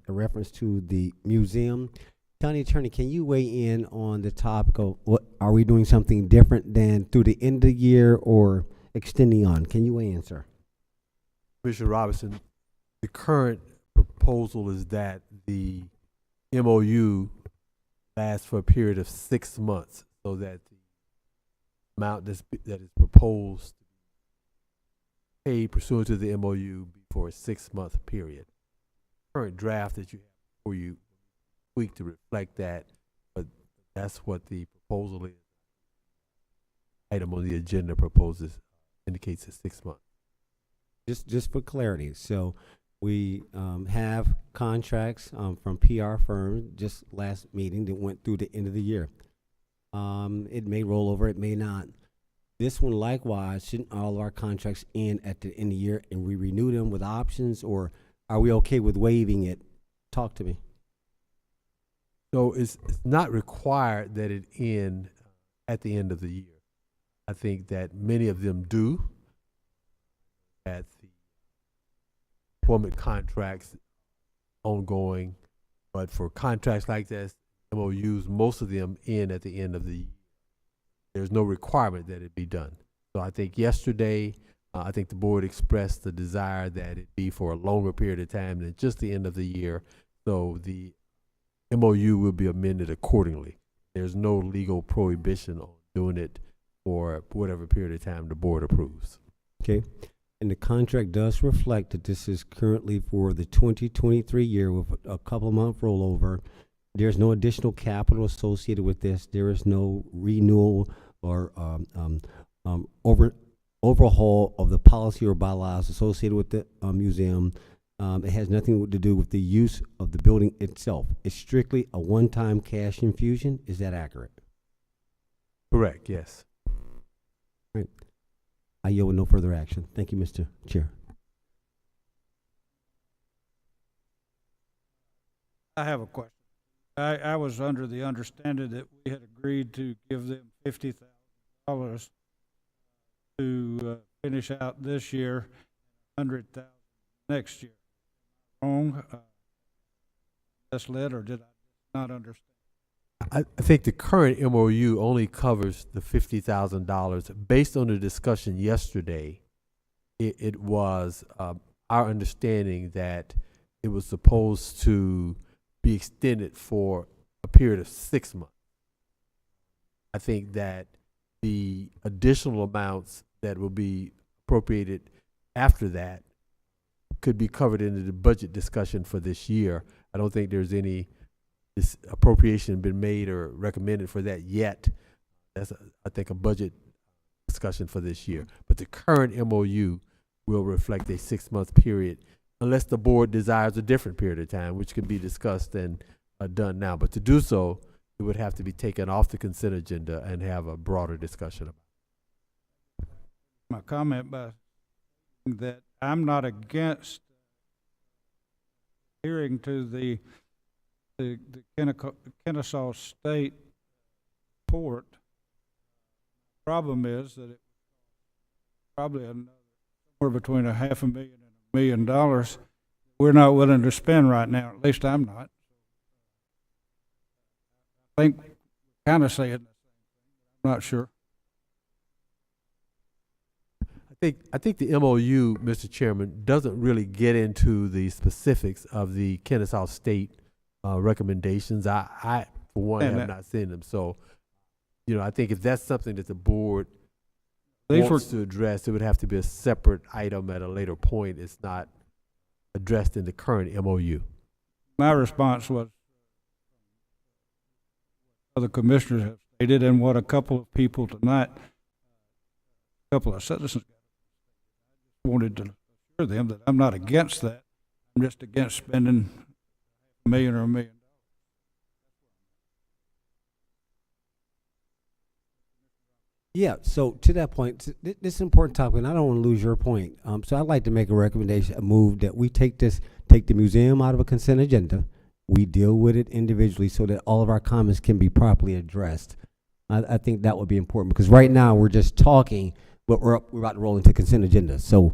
reference to the museum. County Attorney, can you weigh in on the topic of what are we doing something different than through the end of the year or extending on? Can you weigh in, sir? Commissioner Robinson, the current proposal is that the MOU lasts for a period of 6 months, so that the amount that is proposed paid pursuant to the MOU be for a 6-month period. Current draft that you have before you tweak to reflect that, but that's what the proposal is. Item on the agenda proposes indicates a 6 month. Just for clarity, so we have contracts from PR firms just last meeting that went through the end of the year. It may roll over, it may not. This one likewise, shouldn't all of our contracts end at the end of the year and we renew them with options, or are we okay with waiving it? Talk to me. So it's not required that it end at the end of the year. I think that many of them do. At the employment contracts ongoing, but for contracts like this, MOUs, most of them end at the end of the year. There's no requirement that it be done. So I think yesterday, I think the board expressed the desire that it be for a longer period of time than just the end of the year. So the MOU will be amended accordingly. There's no legal prohibition on doing it for whatever period of time the board approves. Okay. And the contract does reflect that this is currently for the 2023 year with a couple of month rollover. There's no additional capital associated with this. There is no renewal or overhaul of the policy or bylaws associated with the museum. It has nothing to do with the use of the building itself. It's strictly a one-time cash infusion. Is that accurate? Correct, yes. Right. I yield with no further action. Thank you, Mr. Chair. I have a question. I was under the understanding that we had agreed to give them $50,000 to finish out this year, $100,000 next year. Wrong? That's led, or did I not understand? I think the current MOU only covers the $50,000. Based on the discussion yesterday, it was our understanding that it was supposed to be extended for a period of 6 months. I think that the additional amounts that will be appropriated after that could be covered in the budget discussion for this year. I don't think there's any appropriation been made or recommended for that yet. That's, I think, a budget discussion for this year. But the current MOU will reflect a 6 month period, unless the board desires a different period of time, which can be discussed and done now. But to do so, it would have to be taken off the consent agenda and have a broader discussion about it. My comment by that I'm not against adhering to the Kennesaw State port. Problem is that it probably somewhere between $500,000 and $1 million we're not willing to spend right now. At least I'm not. I think kind of saying the same thing. I'm not sure. I think the MOU, Mr. Chairman, doesn't really get into the specifics of the Kennesaw State recommendations. I for one, have not seen them. So, I think if that's something that the board wants to address, it would have to be a separate item at a later point. It's not addressed in the current MOU. My response was other commissioners have stated, and what a couple of people tonight, a couple of citizens wanted to assure them that I'm not against that. I'm just against spending $1 million or $1 million. Yeah, so to that point, this is an important topic, and I don't want to lose your point. So I'd like to make a recommendation, a move that we take the museum out of a consent agenda. We deal with it individually so that all of our comments can be properly addressed. I think that would be important, because right now we're just talking, but we're about to roll into consent agenda. So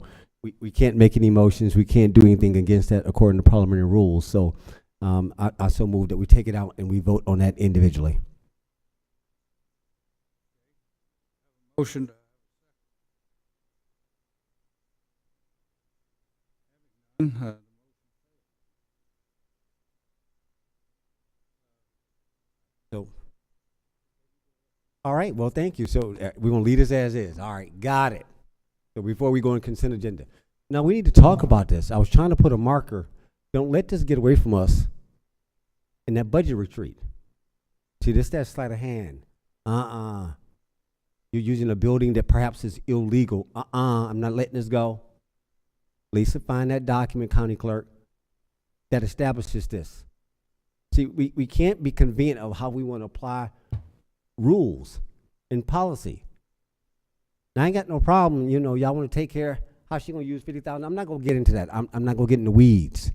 we can't make any motions. We can't do anything against that according to parliamentary rules. So I so move that we take it out and we vote on that individually. Motion to So, all right. Well, thank you. So we're gonna leave this as is. All right, got it. So before we go on consent agenda. Now, we need to talk about this. I was trying to put a marker. Don't let this get away from us in that budget retreat. See, this that sleight of hand. You're using a building that perhaps is illegal. I'm not letting this go. Lisa, find that document, county clerk, that establishes this. See, we can't be convenient of how we want to apply rules and policy. Now, I ain't got no problem, you know, y'all want to take care how she going to use 50,000. I'm not going to get into that. I'm not going to get in the weeds.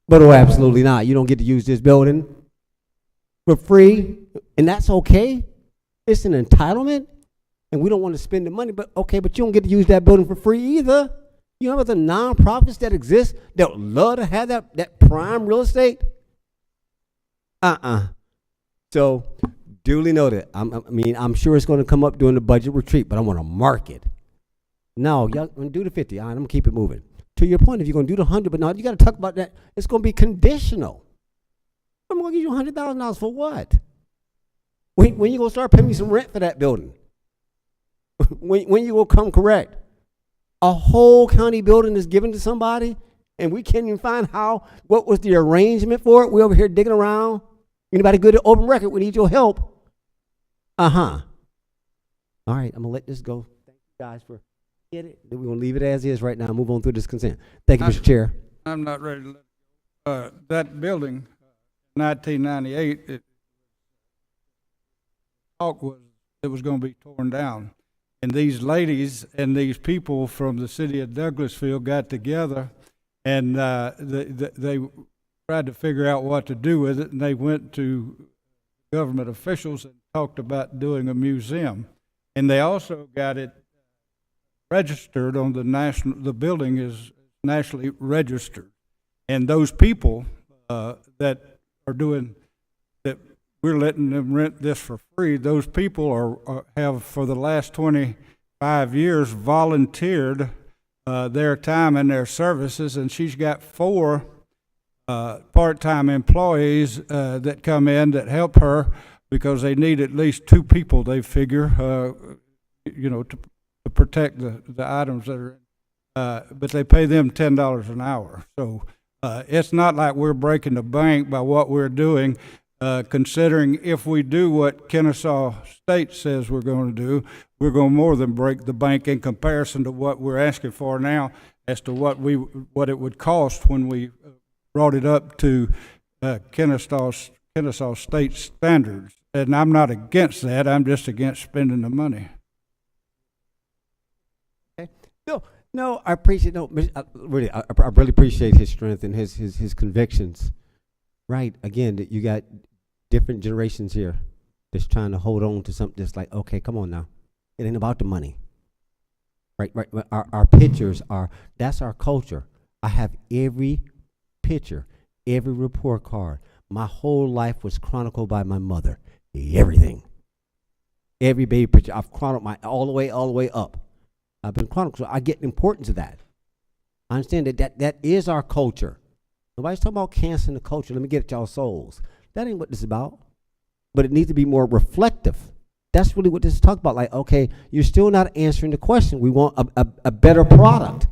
But oh, absolutely not. You don't get to use this building for free, and that's okay. It's an entitlement, and we don't want to spend the money, but okay, but you don't get to use that building for free either. You know, the nonprofits that exist that would love to have that prime real estate. So, duly noted. I'm sure it's going to come up during the budget retreat, but I want to mark it. No, y'all gonna do the 50. All right, I'm gonna keep it moving. To your point, if you're gonna do the 100, but now you got to talk about that. It's gonna be conditional. I'm gonna give you $100,000 for what? When you gonna start paying me some rent for that building? when you gonna come correct? A whole county building is given to somebody, and we can't even find what was the arrangement for it. We over here digging around. Anybody good at open record? We need your help. All right, I'm gonna let this go. Thank you guys for get it. We're gonna leave it as is right now. Move on through this consent. Thank you, Mr. Chair. I'm not ready to let it go. That building, 1998, it was going to be torn down. And these ladies and these people from the city of Douglasville got together, and they tried to figure out what to do with it, and they went to government officials and talked about doing a museum. And they also got it registered on the building is nationally registered. And those people that are doing that, we're letting them rent this for free. Those people have for the last 25 years volunteered their time and their services, and she's got 4 part-time employees that come in that help her because they need at least 2 people, they figure, to protect the items that are but they pay them $10 an hour. So it's not like we're breaking the bank by what we're doing, considering if we do what Kennesaw State says we're going to do, we're going to more than break the bank in comparison to what we're asking for now as to what it would cost when we brought it up to Kennesaw State standards. And I'm not against that. I'm just against spending the money. No, I appreciate I really appreciate his strength and his convictions. Right, again, that you got different generations here that's trying to hold on to something that's like, okay, come on now, it ain't about the money. Right. Our pictures that's our culture. I have every picture, every report card. My whole life was chronicled by my mother. Everything, every baby picture, I've chronicled all the way up. I've been chronicled, so I get the importance of that. I understand that is our culture. Nobody's talking about canceling the culture. Let me get at y'all souls. That ain't what this is about. But it needs to be more reflective. That's really what this is talking about. Like, okay, you're still not answering the question. We want a better product.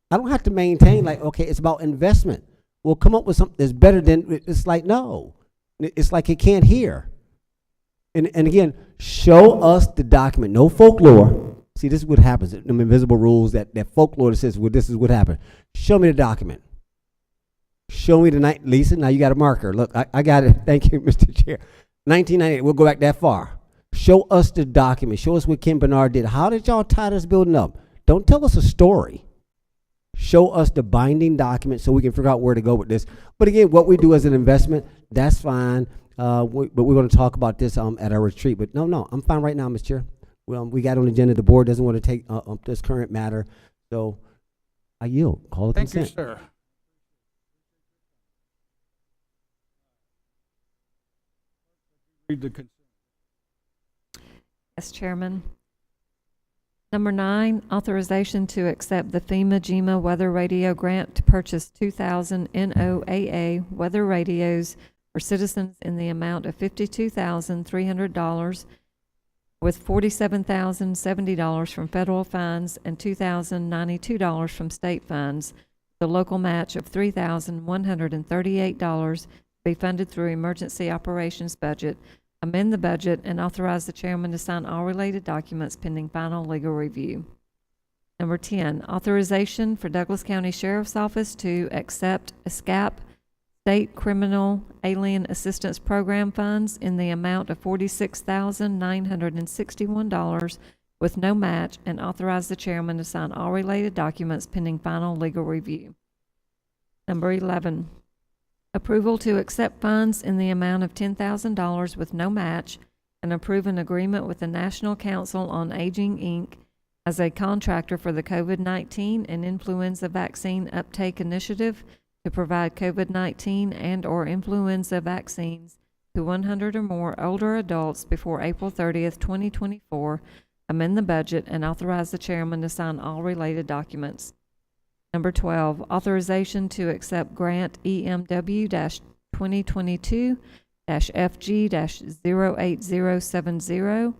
I don't have to maintain like, okay, it's about investment. We'll come up with something that's better than, it's like, no. It's like it can't hear. And again, show us the document. No folklore. See, this is what happens. Them invisible rules, that folklore that says, well, this is what happened. Show me the document. Show me the night, Lisa. Now you got a marker. Look, I got it. Thank you, Mr. Chair. 1998. We'll go back that far. Show us the document. Show us what Kim Bernard did. How did y'all tie this building up? Don't tell us a story. Show us the binding document so we can figure out where to go with this. But again, what we do as an investment, that's fine. But we're going to talk about this at our retreat. But no, I'm fine right now, Mr. Chair. Well, we got on the agenda. The board doesn't want to take this current matter, so I yield. Call it consent. Thank you, sir. Read the consent. Yes, Chairman. Number 9, authorization to accept the FEMA GEMA weather radio grant to purchase 2,000 NOAA weather radios for citizens in the amount of $52,300, with $47,070 from federal funds and $2,092 from state funds, the local match of $3,138 be funded through emergency operations budget, amend the budget, and authorize the chairman to sign all related documents pending final legal review. Number 10, authorization for Douglas County Sheriff's Office to accept ESCAP State Criminal Alien Assistance Program funds in the amount of $46,961 with no match, and authorize the chairman to sign all related documents pending final legal review. Number 11, approval to accept funds in the amount of $10,000 with no match and approve an agreement with the National Council on Aging, Inc. as a contractor for the COVID-19 and influenza vaccine uptake initiative to provide COVID-19 and/or influenza vaccines to 100 or more older adults before April 30th, 2024, amend the budget, and authorize the chairman to sign all related documents. Number 12, authorization to accept grant EMW-22-FG-08070,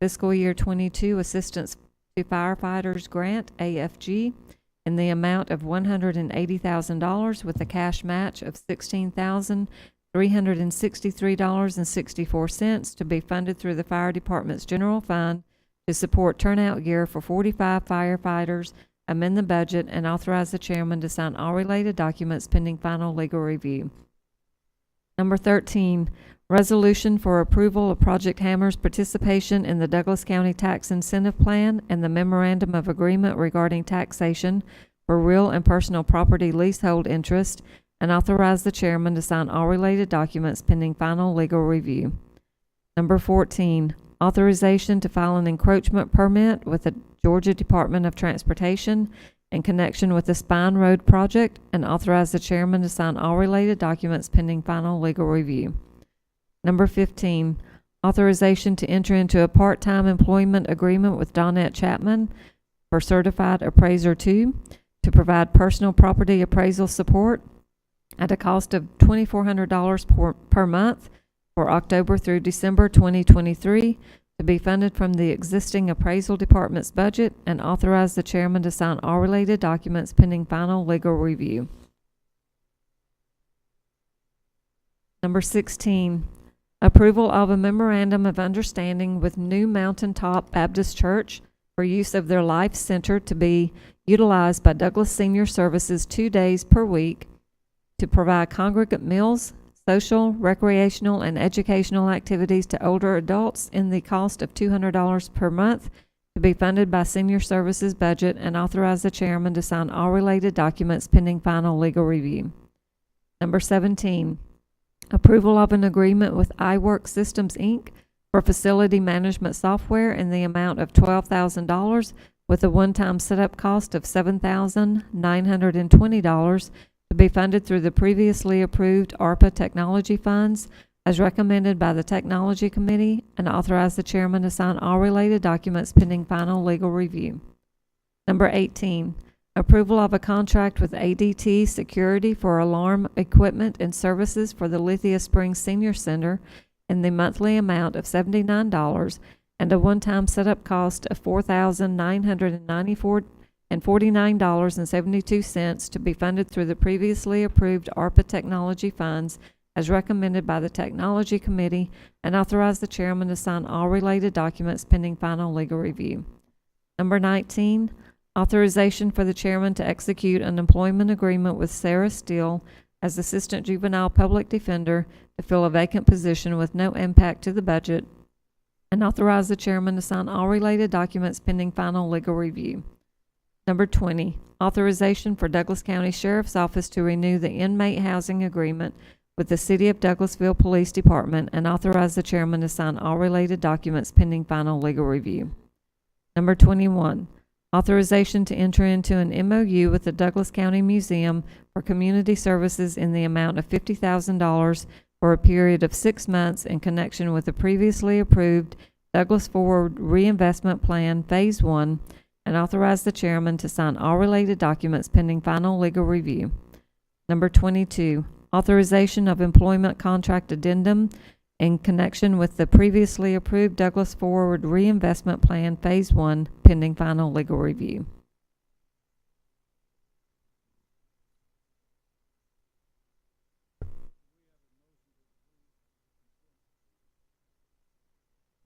fiscal year 22 assistance to firefighters grant, AFG, in the amount of $180,000 with a cash match of $16,363.64 to be funded through the fire department's general fund to support turnout gear for 45 firefighters, amend the budget, and authorize the chairman to sign all related documents pending final legal review. Number 13, resolution for approval of Project Hammer's participation in the Douglas County Tax Incentive Plan and the Memorandum of Agreement regarding taxation for real and personal property leasehold interest, and authorize the chairman to sign all related documents pending final legal review. Number 14, authorization to file an encroachment permit with the Georgia Department of Transportation in connection with the Spine Road project, and authorize the chairman to sign all related documents pending final legal review. Number 15, authorization to enter into a part-time employment agreement with Donette Chapman for Certified Appraiser 2 to provide personal property appraisal support at a cost of $2,400 per month for October through December 2023 to be funded from the existing appraisal department's budget, and authorize the chairman to sign all related documents pending final legal review. Number 16, approval of a memorandum of understanding with New Mountaintop Baptist Church for use of their Life Center to be utilized by Douglas Senior Services 2 days per week to provide congregate meals, social, recreational, and educational activities to older adults in the cost of $200 per month to be funded by Senior Services budget, and authorize the chairman to sign all related documents pending final legal review. Number 17, approval of an agreement with iWork Systems, Inc. for facility management software in the amount of $12,000 with a one-time setup cost of $7,920 to be funded through the previously approved ARPA technology funds as recommended by the Technology Committee, and authorize the chairman to sign all related documents pending final legal review. Number 18, approval of a contract with ADT Security for alarm equipment and services for the Lithia Springs Senior Center in the monthly amount of $79 and a one-time setup cost of $4,949.72 to be funded through the previously approved ARPA technology funds as recommended by the Technology Committee, and authorize the chairman to sign all related documents pending final legal review. Number 19, authorization for the chairman to execute an employment agreement with Sarah Steele as Assistant Juvenile Public Defender to fill a vacant position with no impact to the budget, and authorize the chairman to sign all related documents pending final legal review. Number 20, authorization for Douglas County Sheriff's Office to renew the inmate housing agreement with the City of Douglasville Police Department, and authorize the chairman to sign all related documents pending final legal review. Number 21, authorization to enter into an MOU with the Douglas County Museum for community services in the amount of $50,000 for a period of 6 months in connection with the previously approved Douglas Forward Reinvestment Plan Phase 1, and authorize the chairman to sign all related documents pending final legal review. Number 22, authorization of employment contract addendum in connection with the previously approved Douglas Forward Reinvestment Plan Phase 1 pending final legal review.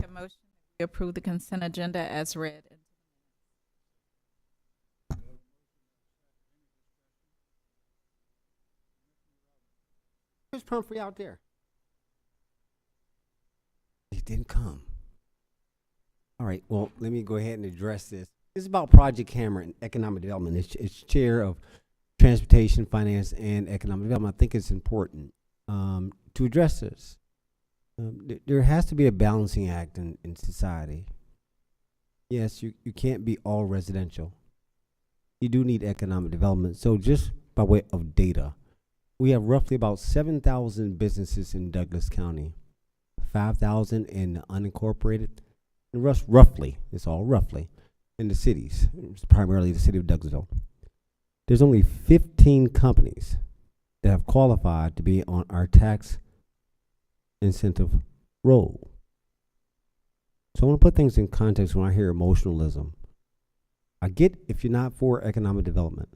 A motion to approve the consent agenda as read. Where's Pumphrey out there? He didn't come. All right, well, let me go ahead and address this. This is about Project Hammer and economic development. It's chair of transportation, finance, and economic development. I think it's important to address this. There has to be a balancing act in society. Yes, you can't be all residential. You do need economic development. So just by way of data, we have roughly about 7,000 businesses in Douglas County, 5,000 in the unincorporated, and roughly, it's all roughly, in the cities, primarily the city of Douglasville. There's only 15 companies that have qualified to be on our tax incentive roll. So I want to put things in context when I hear emotionalism. I get if you're not for economic development,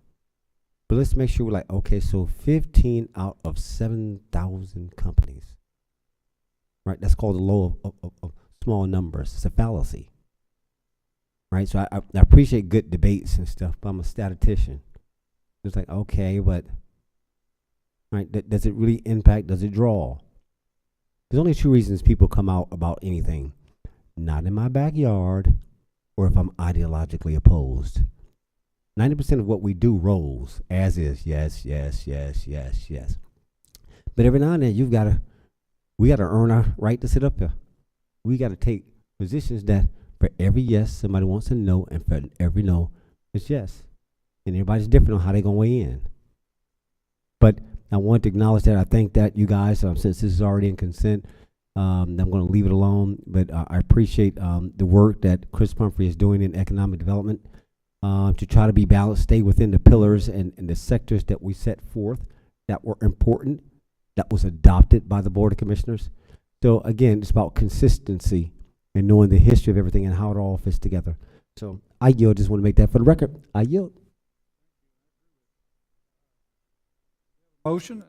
but let's make sure we're like, okay, so 15 out of 7,000 companies, right? That's called the law of small numbers. It's a fallacy, right? So I appreciate good debates and stuff, but I'm a statistician. It's like, okay, but, right, does it really impact, does it draw? There's only two reasons people come out about anything. Not in my backyard, or if I'm ideologically opposed. 90% of what we do rolls, as is, yes, yes, yes, yes, yes. But every now and then we gotta earn our right to sit up here. We gotta take positions that for every yes, somebody wants a no, and for every no, it's yes. And everybody's different on how they're gonna weigh in. But I want to acknowledge that. I think that you guys, since this is already in consent, I'm going to leave it alone. But I appreciate the work that Chris Pumphrey is doing in economic development to try to be balanced, stay within the pillars and the sectors that we set forth that were important, that was adopted by the Board of Commissioners. So again, it's about consistency and knowing the history of everything and how it all fits together. So I yield. Just want to make that for the record. I yield. Motion.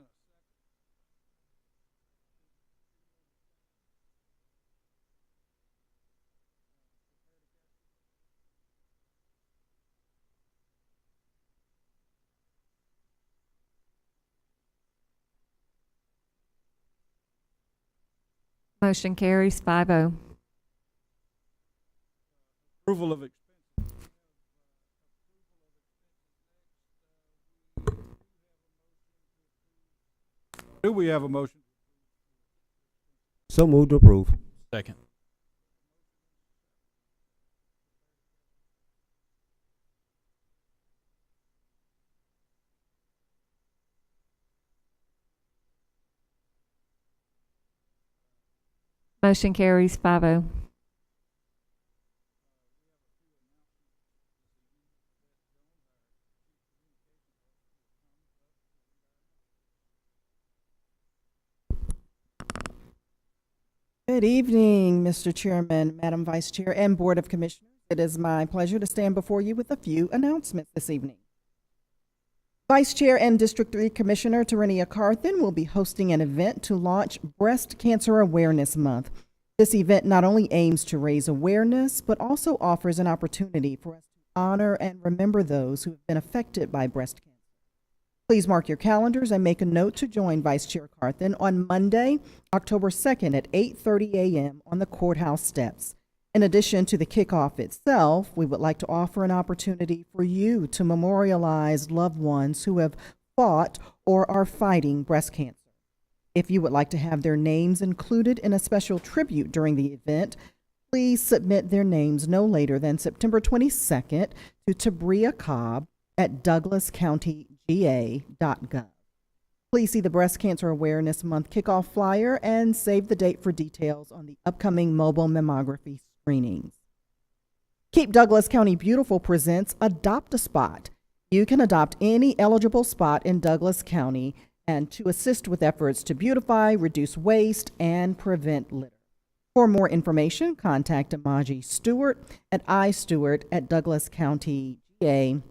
Motion carries 5-0. Approval of expenses. Do we have a motion? So moved to approve. Second. Motion carries 5-0. Good evening, Mr. Chairman, Madam Vice Chair, and Board of Commissioners. It is my pleasure to stand before you with a few announcements this evening. Vice Chair and District 3 Commissioner Terenia Carthen will be hosting an event to launch Breast Cancer Awareness Month. This event not only aims to raise awareness, but also offers an opportunity for us to honor and remember those who have been affected by breast cancer. Please mark your calendars and make a note to join Vice Chair Carthen on Monday, October 2nd at 8:30 a.m. on the courthouse steps. In addition to the kickoff itself, we would like to offer an opportunity for you to memorialize loved ones who have fought or are fighting breast cancer. If you would like to have their names included in a special tribute during the event, please submit their names no later than September 22nd to Tabria Cobb at douglascountyga.gov. Please see the Breast Cancer Awareness Month kickoff flyer and save the date for details on the upcoming mobile mammography screenings. Keep Douglas County Beautiful presents Adopt a Spot. You can adopt any eligible spot in Douglas County and to assist with efforts to beautify, reduce waste, and prevent litter. For more information, contact Amaji Stewart at istewart@douglascountyga.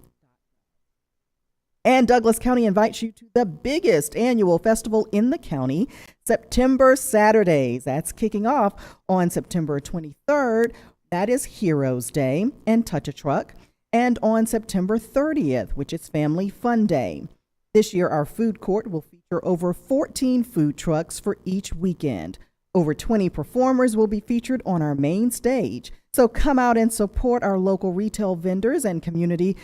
And Douglas County invites you to the biggest annual festival in the county, September Saturdays. That's kicking off on September 23rd. That is Heroes Day and Touch a Truck. And on September 30th, which is Family Fun Day. This year, our food court will feature over 14 food trucks for each weekend. Over 20 performers will be featured on our main stage. So come out and support our local retail vendors and community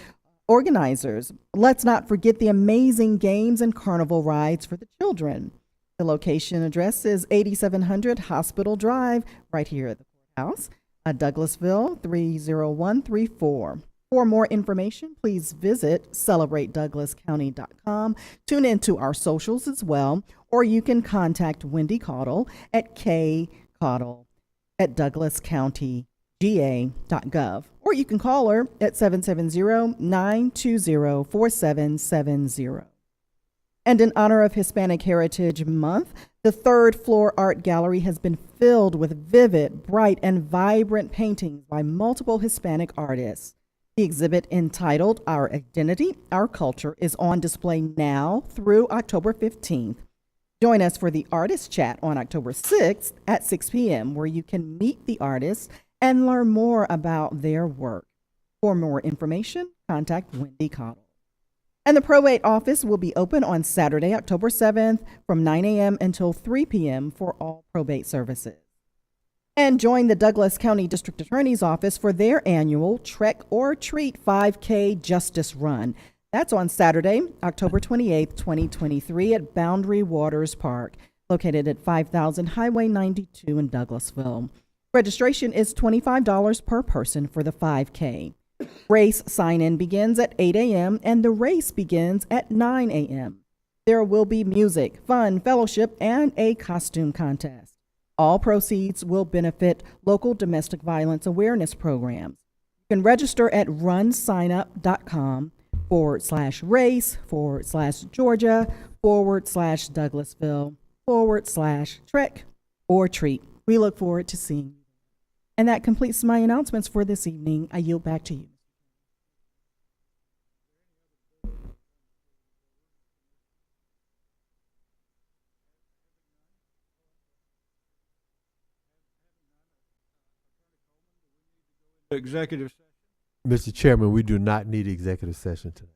organizers. Let's not forget the amazing games and carnival rides for the children. The location address is 8700 Hospital Drive, right here at the courthouse, Douglasville 30134. For more information, please visit celebratedouglascounty.com. Tune into our socials as well, or you can contact Wendy Caudle at kcaudle@douglascountyga.gov, or you can call her at 770-920-4770. And in honor of Hispanic Heritage Month, the third floor art gallery has been filled with vivid, bright, and vibrant paintings by multiple Hispanic artists. The exhibit entitled Our Identity, Our Culture is on display now through October 15th. Join us for the Artist Chat on October 6th at 6 p.m., where you can meet the artists and learn more about their work. For more information, contact Wendy Caudle. And the probate office will be open on Saturday, October 7th from 9 a.m. until 3 p.m. for all probate services. And join the Douglas County District Attorney's Office for their annual Trek or Treat 5K Justice Run. That's on Saturday, October 28th, 2023 at Boundary Waters Park, located at 5000 Highway 92 in Douglasville. Registration is $25 per person for the 5K. Race sign-in begins at 8 a.m. and the race begins at 9 a.m. There will be music, fun, fellowship, and a costume contest. All proceeds will benefit local domestic violence awareness programs. You can register at runsignup.com/race/Georgia/Douglasville/Trek or Treat. We look forward to seeing you. And that completes my announcements for this evening. I yield back to you. Executive session. Mr. Chairman, we do not need executive session tonight.